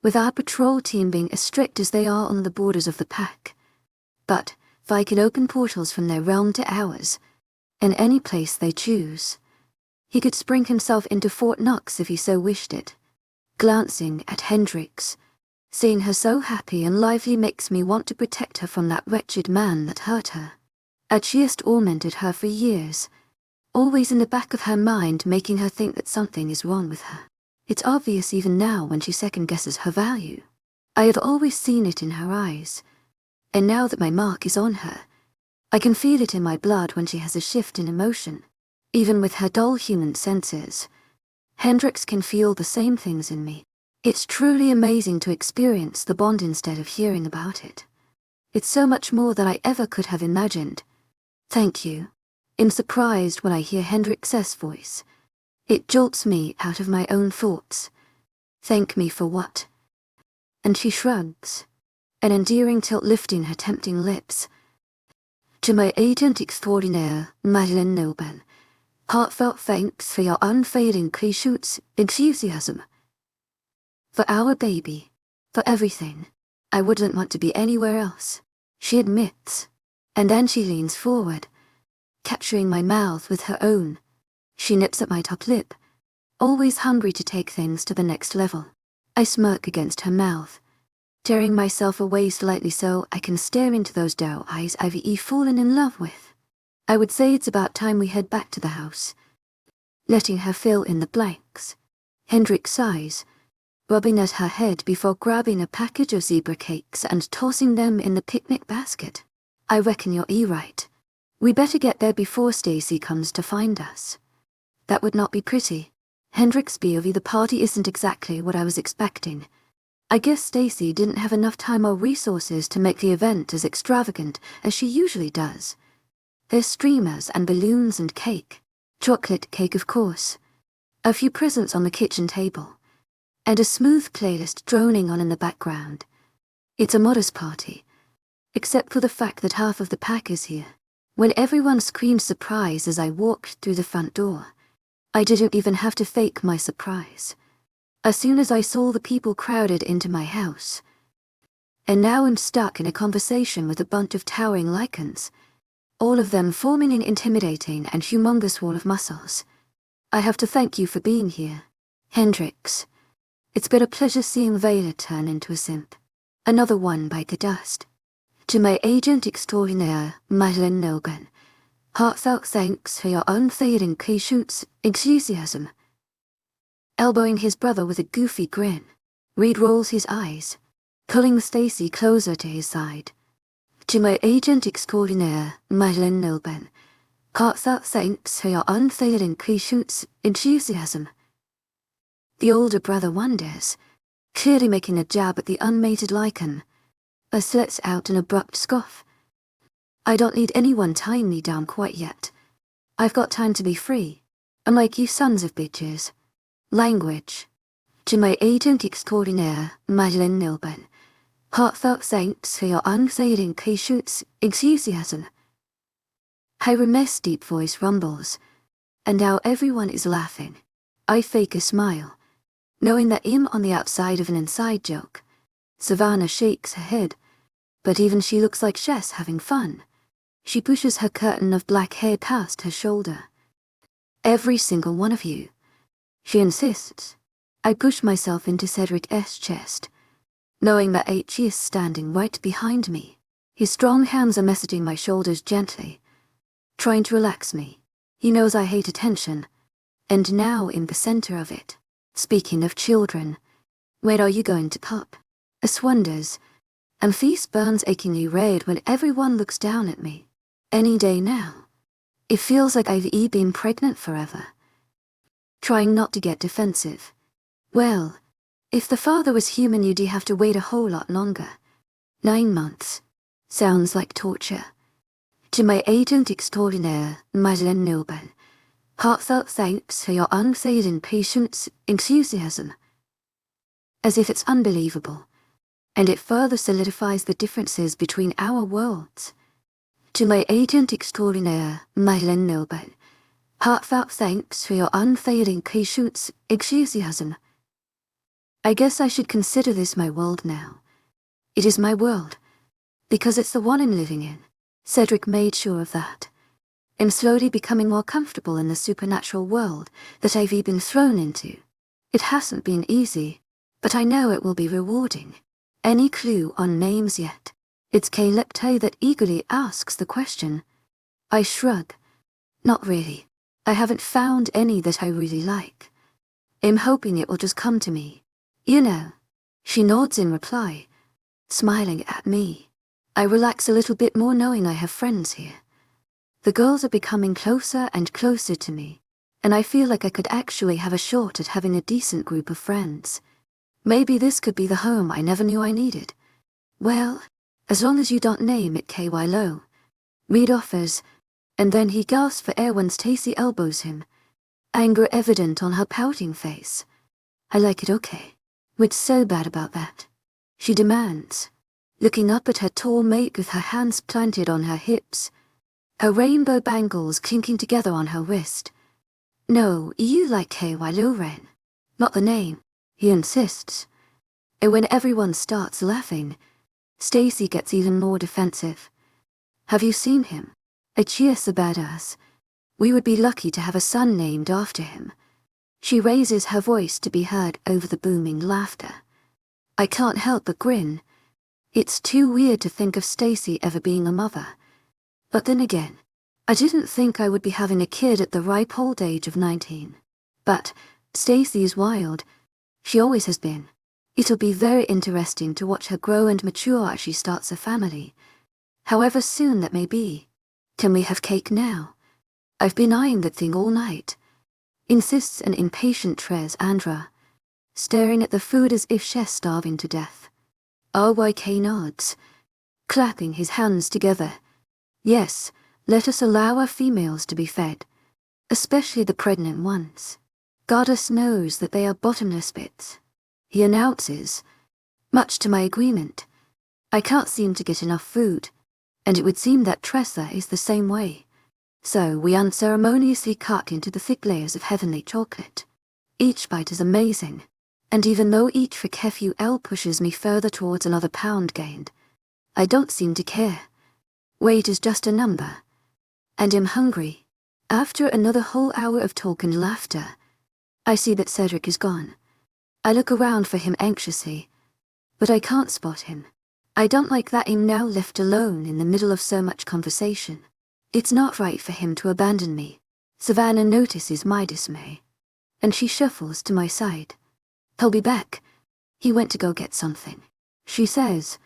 with our patrol team being as strict as they are on the borders of the pack. But if I could open portals from their realm to ours, in any place they choose, he could spring himself into Fort Knox if he so wished it. Glancing at Hendrix, seeing her so happy and lively makes me want to protect her from that wretched man that hurt her. 𝐻E's tormented her for years, always in the back of her mind making her think that something is wrong with her. It's obvious even now when she second-guesses her value. I have always seen it in her eyes, and now that my mark is on her, I can feel it in my blood when she has a shift in emotion. Even with her dull human senses, Hendrix can feel the same things in me. It's truly amazing to experience the bond instead of hearing about it. It's so much more than I ever could have imagined. Thank you. I'm surprised when I hear Hendrix's voice. It jolts me out of my own thoughts. Thank me for what? And she shrugs, an endearing tilt lifting her tempting lips. 𝐿𝐷𝐸 𝐊𝐢𝐳, heartfelt thanks for your unfailing 𝐂𝐮𝐬𝐧. For our baby, for everything. I wouldn't want to be anywhere else, she admits. And then she leans forward, capturing my mouth with her own. She nips at my top lip, always hungry to take things to the next level. I smirk against her mouth, tearing myself away slightly so I can stare into those doe eyes I've fallen in love with. I would say it's about time we head back to the house. Letting her fill in the blanks. Hendrix sighs, rubbing at her head before grabbing a package of zebra cakes and tossing them in the picnic basket. I reckon you're right. We better get there before Stacy comes to find us. That would not be pretty. Hendrix POV, the party isn't exactly what I was expecting. I guess Stacy didn't have enough time or resources to make the event as extravagant as she usually does. There's streamers and balloons and cake. Chocolate cake, of course. A few presents on the kitchen table. And a smooth playlist droning on in the background. It's a modest party, except for the fact that half of the pack is here. When everyone screamed surprise as I walked through the front door, I didn't even have to fake my surprise. As soon as I saw the people crowded into my house. And now I'm stuck in a conversation with a bunch of towering lichens, all of them forming an intimidating and humongous wall of muscles. I have to thank you for being here, Hendrix. It's been a pleasure seeing Vela turn into a simp. Another one bite the dust. To my agent extraordinaire, Madeleine Nogan, heartfelt thanks for your unfailing 𝐂𝐮𝐳. Elbowing his brother with a goofy grin, Reed rolls his eyes, pulling Stacy closer to his side. 𝐿𝐷𝐴𝐥𝐿𝐬 𝐊𝐢𝐳𝐬𝐭𝐢𝐳𝐷. The older brother wonders, clearly making a jab at the unmated lichen. I lets out an abrupt scoff. I don't need anyone tying me down quite yet. I've got time to be free, unlike you sons of bitches. Language. 𝐿𝐷𝐴𝐥𝐿𝐬 𝐊𝐢𝐳𝐬𝐭𝐢𝐳𝐷. Hiram's deep voice rumbles, and now everyone is laughing. I fake a smile, knowing that I'm on the outside of an inside joke. Savannah shakes her head, but even she looks like she's having fun. She pushes her curtain of black hair past her shoulder. Every single one of you, she insists. I push myself into Cedric's chest, knowing that H is standing right behind me. His strong hands are messaging my shoulders gently, trying to relax me. He knows I hate attention, and now in the center of it. Speaking of children, where are you going to pop? As wonders, and face burns achingly red when everyone looks down at me. Any day now. It feels like I've been pregnant forever. Trying not to get defensive. Well, if the father was human, you'd have to wait a whole lot longer. 9 months. Sounds like torture. 𝐿𝐷𝐴𝐥𝐿𝐬 heartfelt thanks for your unfailing patience, enthusiasm. As if it's unbelievable, and it further solidifies the differences between our worlds. 𝐿𝐷𝐴𝐥𝐿𝐬 heartfelt thanks for your unfailing patience, enthusiasm. I guess I should consider this my world now. It is my world, because it's the one I'm living in. Cedric made sure of that. I'm slowly becoming more comfortable in the supernatural world that I've been thrown into. It hasn't been easy, but I know it will be rewarding. Any clue on names yet? It's 𝐾𝐿𝐬 that eagerly asks the question. I shrug. Not really. I haven't found any that I really like. I'm hoping it will just come to me. You know. She nods in reply, smiling at me. I relax a little bit more knowing I have friends here. The girls are becoming closer and closer to me, and I feel like I could actually have a shot at having a decent group of friends. Maybe this could be the home I never knew I needed. Well, as long as you don't name it 𝐾𝐲, Reed offers, and then he gasps for air when Stacy elbows him, anger evident on her pouting face. I like it okay. What's so bad about that? She demands, looking up at her tall mate with her hands planted on her hips, her rainbow bangles clinking together on her wrist. No, you like 𝐾𝐲, not the name, he insists. And when everyone starts laughing, Stacy gets even more defensive. Have you seen him? 𝐿𝐷𝐴𝐥𝐿𝐬 badass. We would be lucky to have a son named after him. She raises her voice to be heard over the booming laughter. I can't help but grin. It's too weird to think of Stacy ever being a mother. But then again, I didn't think I would be having a kid at the ripe old age of 19. But Stacy is wild. She always has been. It'll be very interesting to watch her grow and mature as she starts a family. However soon that may be. Can we have cake now? I've been eyeing that thing all night, insists an impatient 𝐿𝐷𝐴𝐥𝐿𝐬, staring at the food as if she's starving to death. RYK nods, clapping his hands together. Yes, let us allow our females to be fed, especially the pregnant ones. Goddess knows that they are bottomless pits, he announces, much to my agreement. I can't seem to get enough food, and it would seem that Tressa is the same way. So we unceremoniously cut into the thick layers of heavenly chocolate. Each bite is amazing, and even though each 𝐊𝐷𝐴𝐥𝐿 pushes me further towards another pound gained, I don't seem to care. Weight is just a number, and I'm hungry. After another whole hour of talk and laughter, I see that Cedric is gone. I look around for him anxiously, but I can't spot him. I don't like that I'm now left alone in the middle of so much conversation. It's not right for him to abandon me. Savannah notices my dismay, and she shuffles to my side. He'll be back. He went to go get something, she says,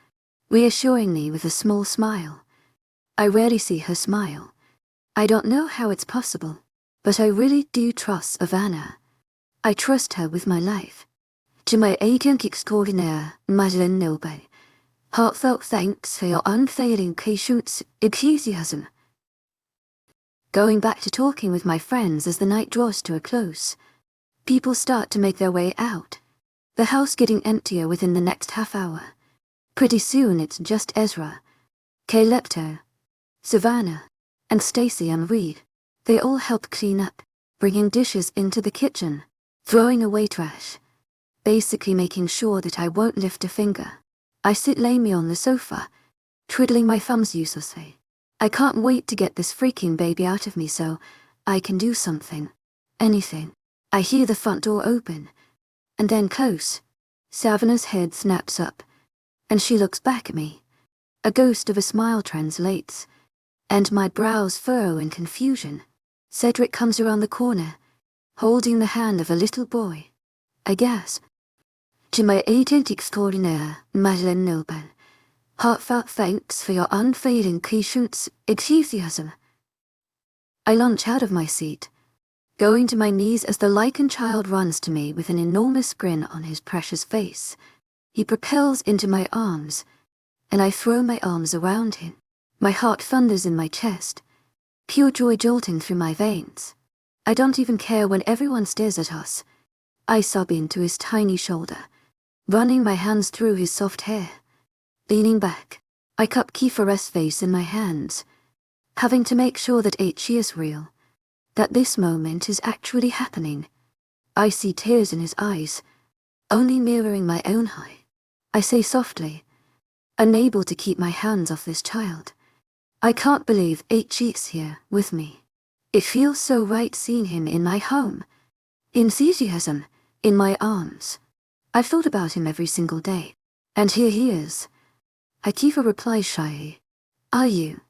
reassuringly with a small smile. I rarely see her smile. I don't know how it's possible, but I really do trust Savannah. I trust her with my life. 𝐿𝐤𝐼𝐻𝐿𝐬. Heartfelt thanks for your unfailing patience, 𝐿𝐤𝐳𝐬. Going back to talking with my friends as the night draws to a close. People start to make their way out. The house getting emptier within the next half hour. Pretty soon it's just Ezra, 𝐾𝐤, Savannah, and Stacy and Reed. They all help clean up, bringing dishes into the kitchen, throwing away trash, basically making sure that I won't lift a finger. I lay me on the sofa, twiddling my thumbs uselessly. I can't wait to get this freaking baby out of me so I can do something. Anything. I hear the front door open, and then close. Savannah's head snaps up, and she looks back at me. A ghost of a smile translates, and my brows furrow in confusion. Cedric comes around the corner, holding the hand of a little boy. I gasp. 𝐿𝐤𝐼𝐻𝐿𝐬. Heartfelt thanks for your unfailing patience, 𝐿𝐤𝐳𝐬. I launch out of my seat, going to my knees as the lichen child runs to me with an enormous grin on his precious face. He propels into my arms, and I throw my arms around him. My heart thunders in my chest, pure joy jolting through my veins. I don't even care when everyone stares at us. I sob into his tiny shoulder, running my hands through his soft hair. Leaning back, I cup Kiefer's face in my hands, having to make sure that 𝐿𝐤 is real, that this moment is actually happening. I see tears in his eyes, only mirroring my own high. I say softly, unable to keep my hands off this child. I can't believe 𝐿𝐤 is here with me. It feels so right seeing him in my home, enthusiasm, in my arms. I've thought about him every single day, and here he is. Kiefer replies shyly, Are you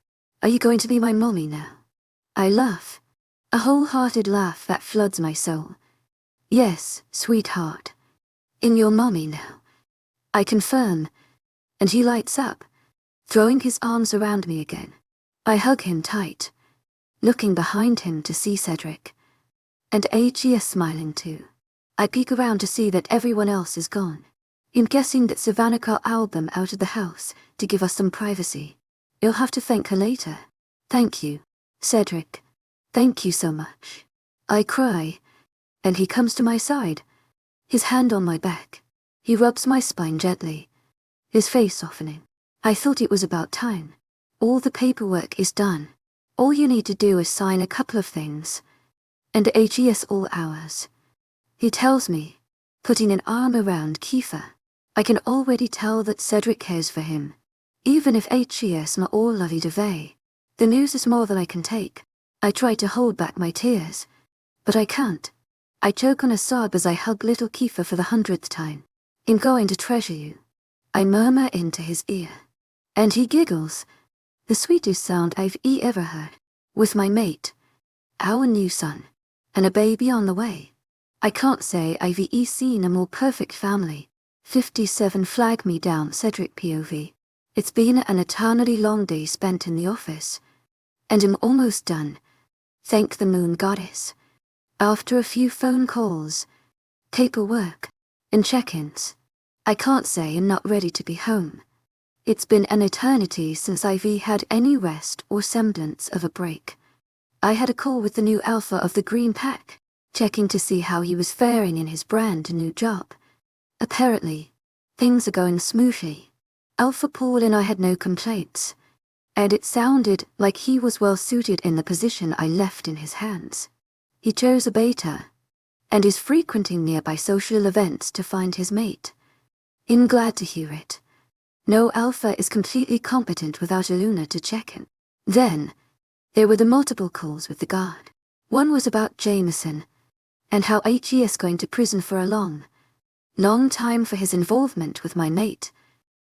going to be my mommy now? I laugh, a wholehearted laugh that floods my soul. Yes, sweetheart. In your mommy now. I confirm, and he lights up, throwing his arms around me again. I hug him tight, looking behind him to see Cedric, and 𝐿𝐤 is smiling too. I peek around to see that everyone else is gone. I'm guessing that Savannah cut them out of the house to give us some privacy. You'll have to thank her later. Thank you, Cedric. Thank you so much. I cry, and he comes to my side, his hand on my back. He rubs my spine gently, his face softening. I thought it was about time. All the paperwork is done. All you need to do is sign a couple of things, and 𝐿𝐤 is all ours. He tells me, putting an arm around Kiefer. I can already tell that Cedric cares for him, even if 𝐿𝐤 is not all lovey-dovey. The news is more than I can take. I try to hold back my tears, but I can't. I choke on a sob as I hug little Kiefer for the 100th time. I'm going to treasure you, I murmur into his ear. And he giggles, the sweetest sound I've ever heard. With my mate, our new son, and a baby on the way. I can't say I've seen a more perfect family. 57 flag me down Cedric POV. It's been an eternally long day spent in the office, and I'm almost done. Thank the moon goddess. After a few phone calls, paperwork, and check-ins, I can't say I'm not ready to be home. It's been an eternity since I've had any rest or semblance of a break. I had a call with the new alpha of the Green Pack, checking to see how he was faring in his brand new job. Apparently, things are going smoothly. Alpha Paul and I had no complaints, and it sounded like he was well suited in the position I left in his hands. He chose a beta, and is frequenting nearby social events to find his mate. I'm glad to hear it. No alpha is completely competent without a Luna to check in. Then, there were the multiple calls with the guard. One was about Jameson, and how 𝐿𝐤 is going to prison for a long time for his involvement with my mate.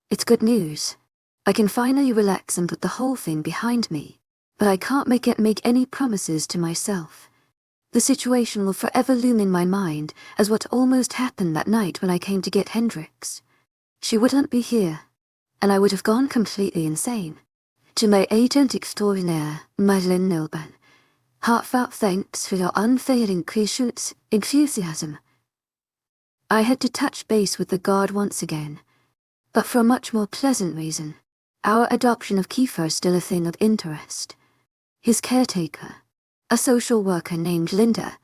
It's good news. I can finally relax and put the whole thing behind me, but I can't make any promises to myself. The situation will forever loom in my mind as what almost happened that night when I came to get Hendrix. She wouldn't be here. and I would have gone completely insane. 𝐊𝐢𝐳𝐷 𝐂𝐚𝐰, heartfelt thanks for your unfailing 𝐂𝐥𝐄𝐻𝐬. I had to touch base with the guard once again, but for a much more pleasant reason. Our adoption of Kiefer is still a thing of interest. His caretaker, a social worker named Linda,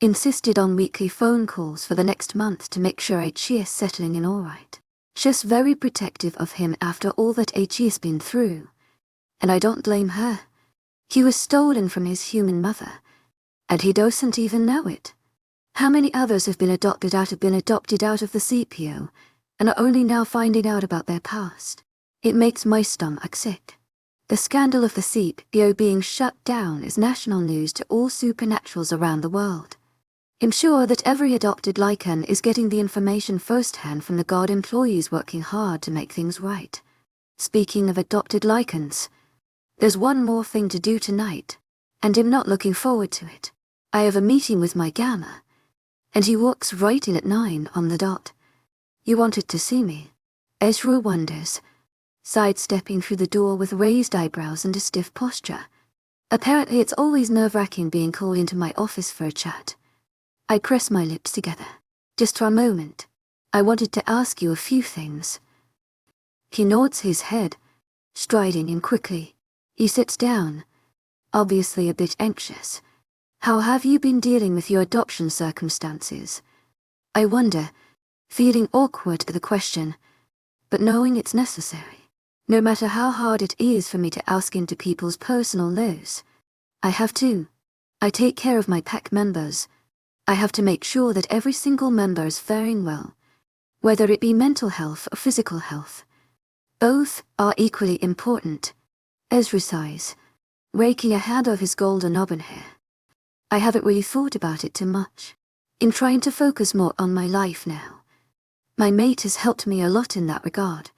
insisted on weekly phone calls for the next month to make sure 𝐿𝐢 is settling in all right. She's very protective of him after all that 𝐿𝐢 has been through, and I don't blame her. He was stolen from his human mother, and he doesn't even know it. How many others have been adopted out of the 𝐶PO, and are only now finding out about their past? It makes my stomach sick. The scandal of the 𝐶PO being shut down is national news to all supernaturals around the world. I'm sure that every adopted 𝐿𝐢𝐼𝐻 is getting the information firsthand from the guard employees working hard to make things right. Speaking of adopted 𝐿𝐢𝐼𝐻s, there's one more thing to do tonight, and I'm not looking forward to it. I have a meeting with my 𝐴𝐽𝐻, and he walks right in at 9 on the dot. You wanted to see me? Ezra wonders, sidestepping through the door with raised eyebrows and a stiff posture. Apparently it's always nerve-wracking being called into my office for a chat. I press my lips together. Just for a moment. I wanted to ask you a few things. He nods his head, striding in quickly. He sits down, obviously a bit anxious. How have you been dealing with your adoption circumstances? I wonder, feeling awkward at the question, but knowing it's necessary. No matter how hard it is for me to ask into people's personal lives, I have to. I take care of my pack members. I have to make sure that every single member is faring well, whether it be mental health or physical health. Both are equally important. Ezra sighs, raking a hand of his golden auburn hair. I haven't really thought about it too much. I'm trying to focus more on my life now. My mate has helped me a lot in that regard.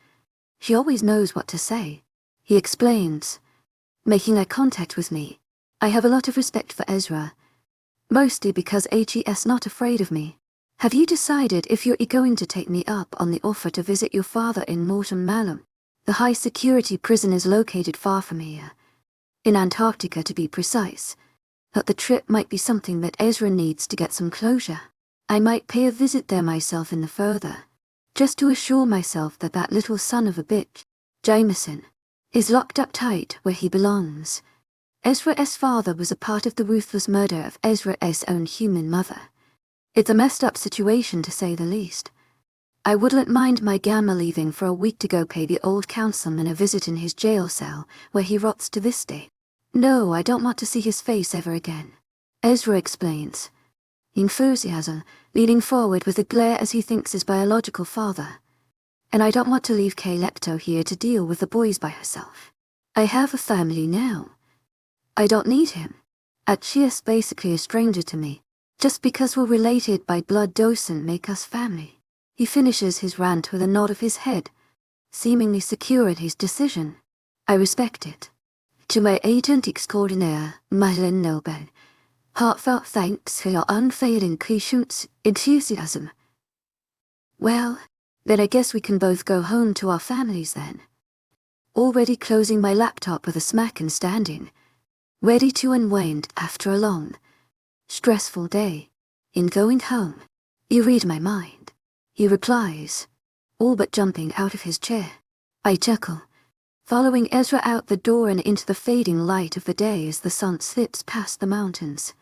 She always knows what to say. He explains, making eye contact with me. I have a lot of respect for Ezra, mostly because 𝐿𝐢 is not afraid of me. Have you decided if you're going to take me up on the offer to visit your father in Morton Malum? The high-security prison is located far from here, in Antarctica to be precise, but the trip might be something that Ezra needs to get some closure. I might pay a visit there myself in the further, just to assure myself that that little son of a bitch, Jameson, is locked up tight where he belongs. Ezra's father was a part of the ruthless murder of Ezra's own human mother. It's a messed up situation to say the least. I wouldn't mind my 𝐴𝐽𝐻 leaving for a week to go pay the old councilman a visit in his jail cell, where he rots to this day. No, I don't want to see his face ever again. Ezra explains, enthusiasm, leaning forward with a glare as he thinks his biological father. And I don't want to leave 𝐾𝐿𝐲 here to deal with the boys by herself. I have a family now. I don't need him. 𝐿𝐢 is basically a stranger to me. Just because we're related by blood doesn't make us family. He finishes his rant with a nod of his head, seemingly secure in his decision. I respect it. 𝐊𝐢𝐻𝐬𝐻𝐬, heartfelt thanks for your unfailing enthusiasm. Well, then I guess we can both go home to our families then. Already closing my laptop with a smack and standing, ready to unwind after a long, stressful day. In going home, you read my mind, he replies, all but jumping out of his chair. I chuckle, following Ezra out the door and into the fading light of the day as the sun slips past the mountains.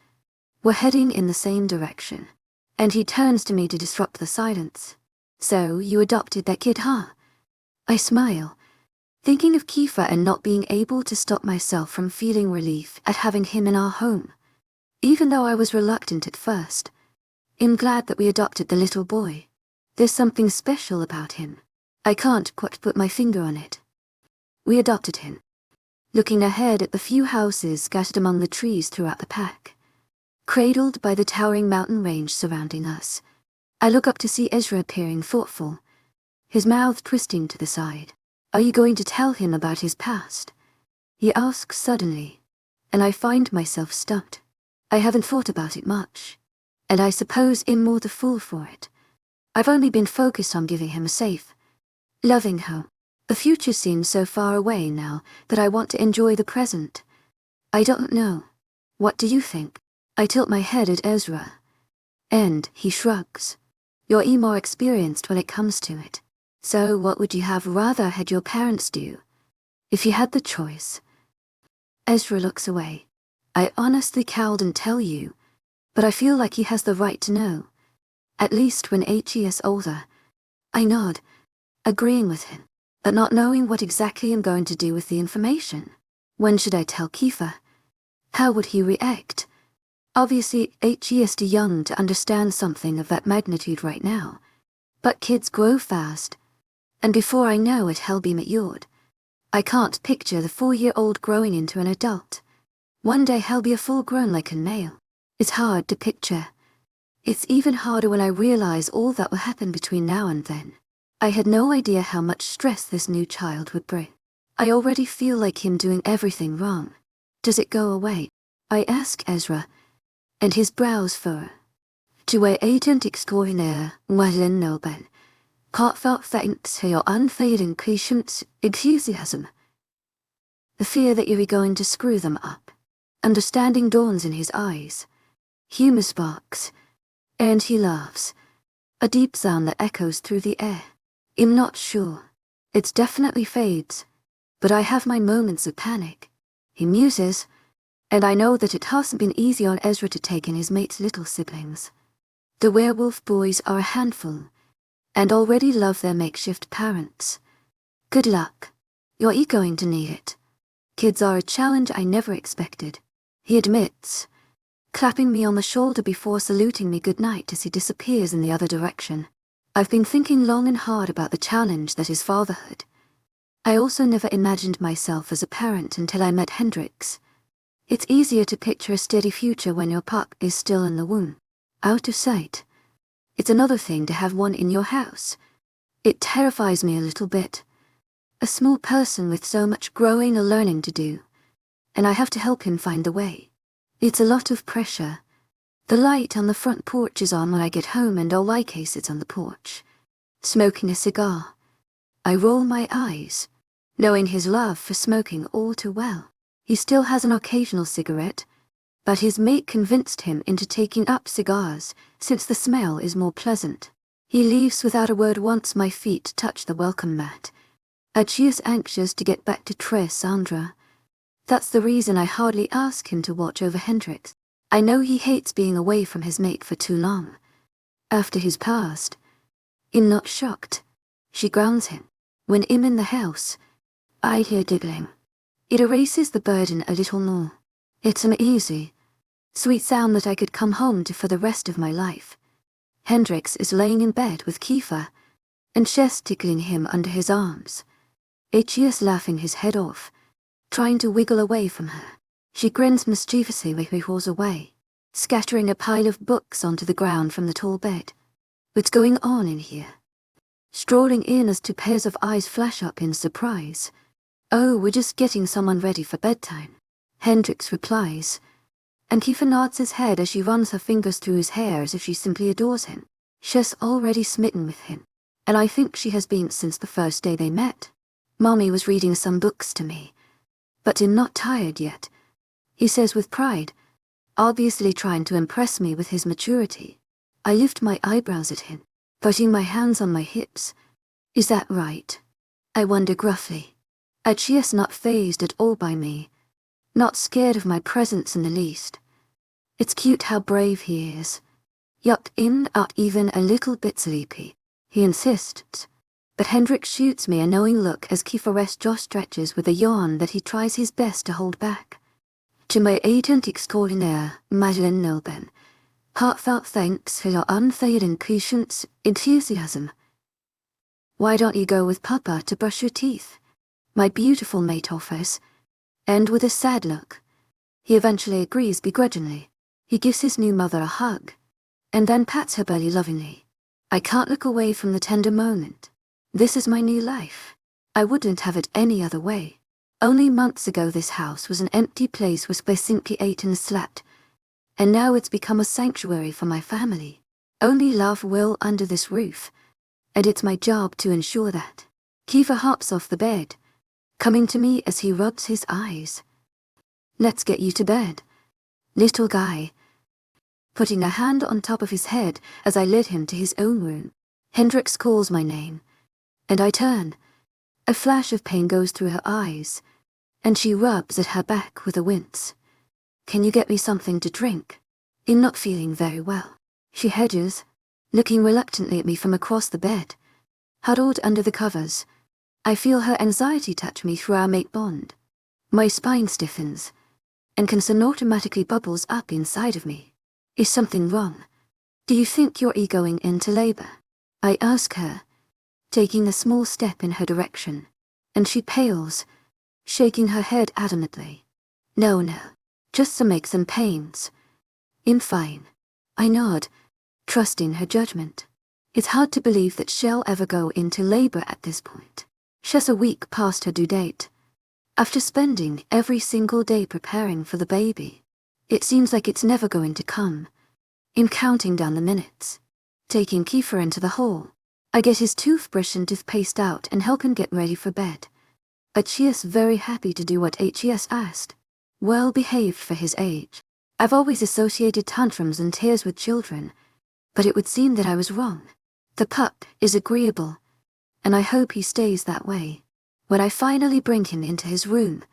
We're heading in the same direction, and he turns to me to disrupt the silence. So, you adopted that kid, huh? I smile, thinking of Kiefer and not being able to stop myself from feeling relief at having him in our home. Even though I was reluctant at first, I'm glad that we adopted the little boy. There's something special about him. I can't quite put my finger on it. We adopted him. Looking ahead at the few houses scattered among the trees throughout the pack, cradled by the towering mountain range surrounding us, I look up to see Ezra appearing thoughtful, his mouth twisting to the side. Are you going to tell him about his past? He asks suddenly, and I find myself stumped. I haven't thought about it much, and I suppose I'm more the fool for it. I've only been focused on giving him a safe, loving home. The future seems so far away now that I want to enjoy the present. I don't know. What do you think? I tilt my head at Ezra. And he shrugs. You're more experienced when it comes to it. So what would you have rather had your parents do? If you had the choice. Ezra looks away. I honestly can't tell you, but I feel like he has the right to know. At least when 𝐻𝐸 is older. I nod, agreeing with him, but not knowing what exactly I'm going to do with the information. When should I tell Kiefer? How would he react? Obviously, 𝐻𝐸 is too young to understand something of that magnitude right now. But kids grow fast, and before I know it, he'll be matured. I can't picture the 4-year-old growing into an adult. One day he'll be a full-grown like a male. It's hard to picture. It's even harder when I realize all that will happen between now and then. I had no idea how much stress this new child would bring. I already feel like him doing everything wrong. Does it go away? I ask Ezra, and his brows furrow. 𝐊𝐢𝐳𝐧𝐼𝐻𝐸 𝐊𝐢𝐳𝐷𝐻𝐸 𝐂𝐐𝐕𝐻𝐸. The fear that you're going to screw them up. Understanding dawns in his eyes. Humor sparks, and he laughs. A deep sound that echoes through the air. I'm not sure. It definitely fades, but I have my moments of panic. He muses, and I know that it hasn't been easy on Ezra to take in his mate's little siblings. The werewolf boys are a handful, and already love their makeshift parents. Good luck. You're going to need it. Kids are a challenge I never expected, he admits, clapping me on the shoulder before saluting me goodnight as he disappears in the other direction. I've been thinking long and hard about the challenge that is fatherhood. I also never imagined myself as a parent until I met Hendrix. It's easier to picture a steady future when your pup is still in the womb, out of sight. It's another thing to have one in your house. It terrifies me a little bit. A small person with so much growing or learning to do, and I have to help him find the way. It's a lot of pressure. The light on the front porch is on when I get home and 𝐊𝐢𝐳𝐳 sits on the porch, smoking a cigar. I roll my eyes, knowing his love for smoking all too well. He still has an occasional cigarette, but his mate convinced him into taking up cigars since the smell is more pleasant. He leaves without a word once my feet touch the welcome mat. 𝐻𝐸 is anxious to get back to Sandra. That's the reason I hardly ask him to watch over Hendrix. I know he hates being away from his mate for too long. After his past, I'm not shocked. She grounds him. When I'm in the house, I hear diggling. It erases the burden a little more. It's an easy, sweet sound that I could come home to for the rest of my life. Hendrix is laying in bed with Kiefer, and Chess tickling him under his arms. 𝐻𝐸 is laughing his head off, trying to wiggle away from her. She grins mischievously when he hauls away, scattering a pile of books onto the ground from the tall bed. What's going on in here? Strolling in as 2 pairs of eyes flash up in surprise. Oh, we're just getting someone ready for bedtime, Hendrix replies, and Kiefer nods his head as she runs her fingers through his hair as if she simply adores him. She's already smitten with him, and I think she has been since the first day they met. Mommy was reading some books to me, but I'm not tired yet, he says with pride, obviously trying to impress me with his maturity. I lift my eyebrows at him, putting my hands on my hips. Is that right? I wonder gruffly. 𝐻𝐸 is not fazed at all by me, not scared of my presence in the least. It's cute how brave he is. Yuck, I'm not even a little bit sleepy, he insists. But Hendrix shoots me a knowing look as Kiefer's jaw stretches with a yawn that he tries his best to hold back. 𝐶𝐵 heartfelt thanks for your unfailing patience, enthusiasm. Why don't you go with Papa to brush your teeth? My beautiful mate offers, and with a sad look. He eventually agrees begrudgingly. He gives his new mother a hug, and then pats her belly lovingly. I can't look away from the tender moment. This is my new life. I wouldn't have it any other way. Only months ago this house was an empty place where we simply ate and slept, and now it's become a sanctuary for my family. Only love will under this roof, and it's my job to ensure that. 𝐾𝐿 hops off the bed, coming to me as he rubs his eyes. Let's get you to bed, little guy. Putting a hand on top of his head as I led him to his own room, Hendrix calls my name, and I turn. A flash of pain goes through her eyes, and she rubs at her back with a wince. Can you get me something to drink? I'm not feeling very well. She hedges, looking reluctantly at me from across the bed. Huddled under the covers, I feel her anxiety touch me through our mate bond. My spine stiffens, and concern automatically bubbles up inside of me. Is something wrong? Do you think you're going into labor? I ask her, taking a small step in her direction, and she pales, shaking her head adamantly. No, just some aches and pains. I'm fine. I nod, trusting her judgment. It's hard to believe that she'll ever go into labor at this point. She's a week past her due date. After spending every single day preparing for the baby, it seems like it's never going to come. I'm counting down the minutes. Taking 𝐾𝐿 into the hall, I get his toothbrush and toothpaste out and help him get ready for bed. 𝐿𝐲𝐻's very happy to do what 𝐿𝐲𝐻 asked. Well behaved for his age. I've always associated tantrums and tears with children, but it would seem that I was wrong. The pup is agreeable, and I hope he stays that way. When I finally bring him into his room,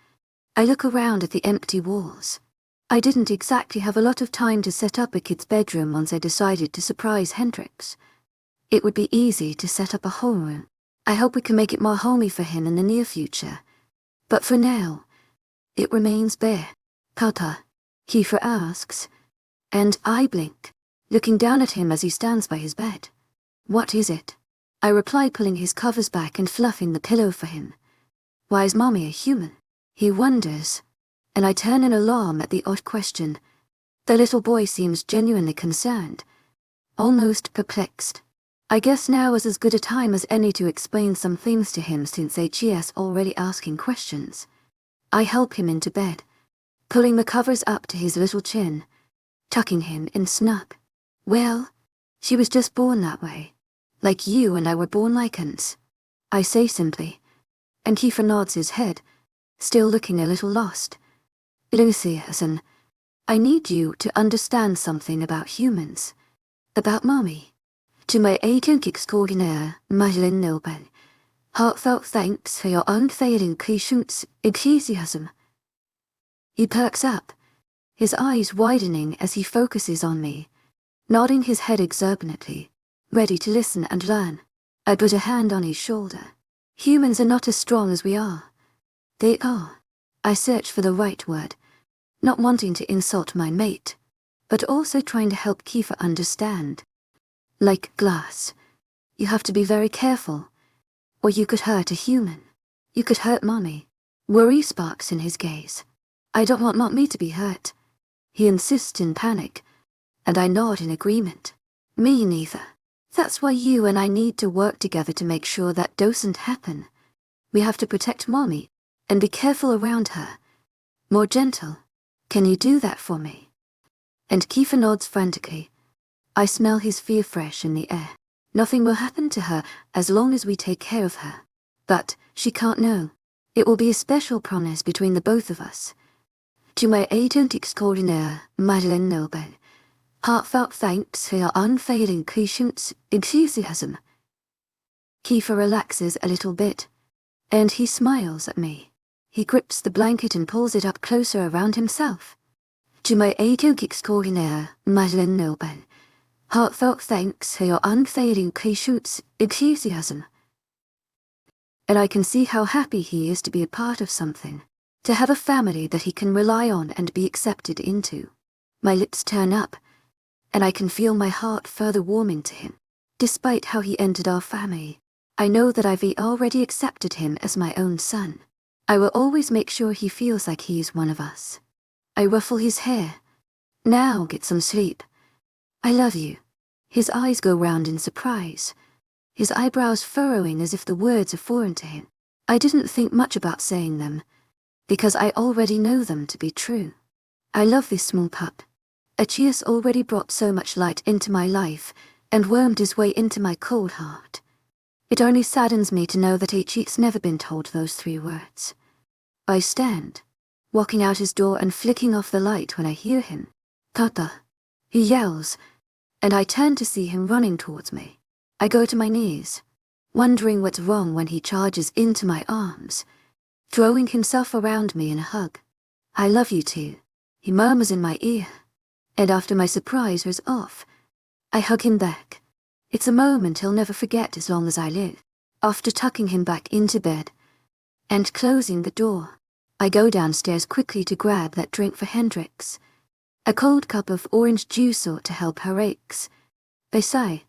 I look around at the empty walls. I didn't exactly have a lot of time to set up a kid's bedroom once I decided to surprise Hendrix. It would be easy to set up a whole room. I hope we can make it more homey for him in the near future. But for now, it remains bare. Papa, 𝐾𝐿 asks, and I blink, looking down at him as he stands by his bed. What is it? I reply, pulling his covers back and fluffing the pillow for him. Why is mommy a human? He wonders, and I turn in alarm at the odd question. The little boy seems genuinely concerned, almost perplexed. I guess now is as good a time as any to explain some things to him since 𝐿𝐲𝐻's already asking questions. I help him into bed, pulling the covers up to his little chin, tucking him in snug. Well, she was just born that way, like you and I were born like ants, I say simply, and 𝐾𝐿 nods his head, still looking a little lost. Lucy, I need you to understand something about humans, about mommy. 𝐿𝐲𝐻𝐸 Heartfelt thanks for your unfailing patience, 𝐿𝐲𝐻. He perks up, his eyes widening as he focuses on me, nodding his head exuberantly, ready to listen and learn. I put a hand on his shoulder. Humans are not as strong as we are. They are. I search for the right word, not wanting to insult my mate, but also trying to help 𝐾𝐿 understand. Like glass, you have to be very careful, or you could hurt a human. You could hurt mommy. Worry sparks in his gaze. I don't want mommy to be hurt. He insists in panic, and I nod in agreement. Me neither. That's why you and I need to work together to make sure that doesn't happen. We have to protect mommy, and be careful around her. More gentle. Can you do that for me? And 𝐾𝐿 nods frantically. I smell his fear fresh in the air. Nothing will happen to her as long as we take care of her. But she can't know. It will be a special promise between the both of us. 𝐿𝐲𝐻𝐸 Heartfelt thanks for your unfailing patience, 𝐿𝐲𝐻. 𝐾𝐿 relaxes a little bit, and he smiles at me. He grips the blanket and pulls it up closer around himself. 𝐿𝐲𝐻𝐸 Heartfelt thanks for your unfailing patience, 𝐿𝐲𝐻. And I can see how happy he is to be a part of something, to have a family that he can rely on and be accepted into. My lips turn up, and I can feel my heart further warming to him. Despite how he entered our family, I know that I've already accepted him as my own son. I will always make sure he feels like he is one of us. I ruffle his hair. Now get some sleep. I love you. His eyes go round in surprise, his eyebrows furrowing as if the words are foreign to him. I didn't think much about saying them, because I already know them to be true. I love this small pup. 𝐿𝐲𝐻's already brought so much light into my life and wormed his way into my cold heart. It only saddens me to know that 𝐿𝐲𝐬's never been told those 3 words. I stand, walking out his door and flicking off the light when I hear him. "Tata," he yells, and I turn to see him running towards me. I go to my knees, wondering what's wrong when he charges into my arms, throwing himself around me in a hug. "I love you too," he murmurs in my ear, and after my surprise wears off, I hug him back. It's a moment he'll never forget as long as I live. After tucking him back into bed and closing the door, I go downstairs quickly to grab that drink for Hendrix. A cold cup of orange juice ought to help her aches. I sigh,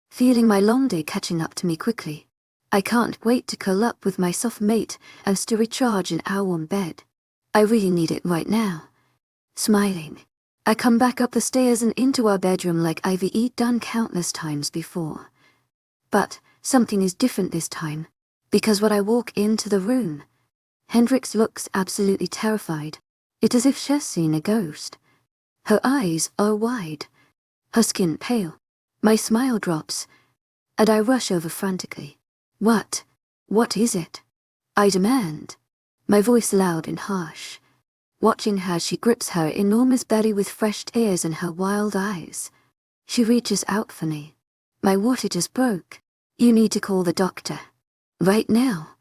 feeling my long day catching up to me quickly. I can't wait to curl up with my soft mate and to recharge in our warm bed. I really need it right now. Smiling, I come back up the stairs and into our bedroom like I've done countless times before. But something is different this time, because when I walk into the room, Hendrix looks absolutely terrified. It's as if she's seen a ghost. Her eyes are wide, her skin pale. My smile drops, and I rush over frantically. What is it?" I demand, my voice loud and harsh, watching how she grips her enormous belly with fresh tears in her wild eyes. She reaches out for me. "My water just broke. You need to call the doctor. Right now."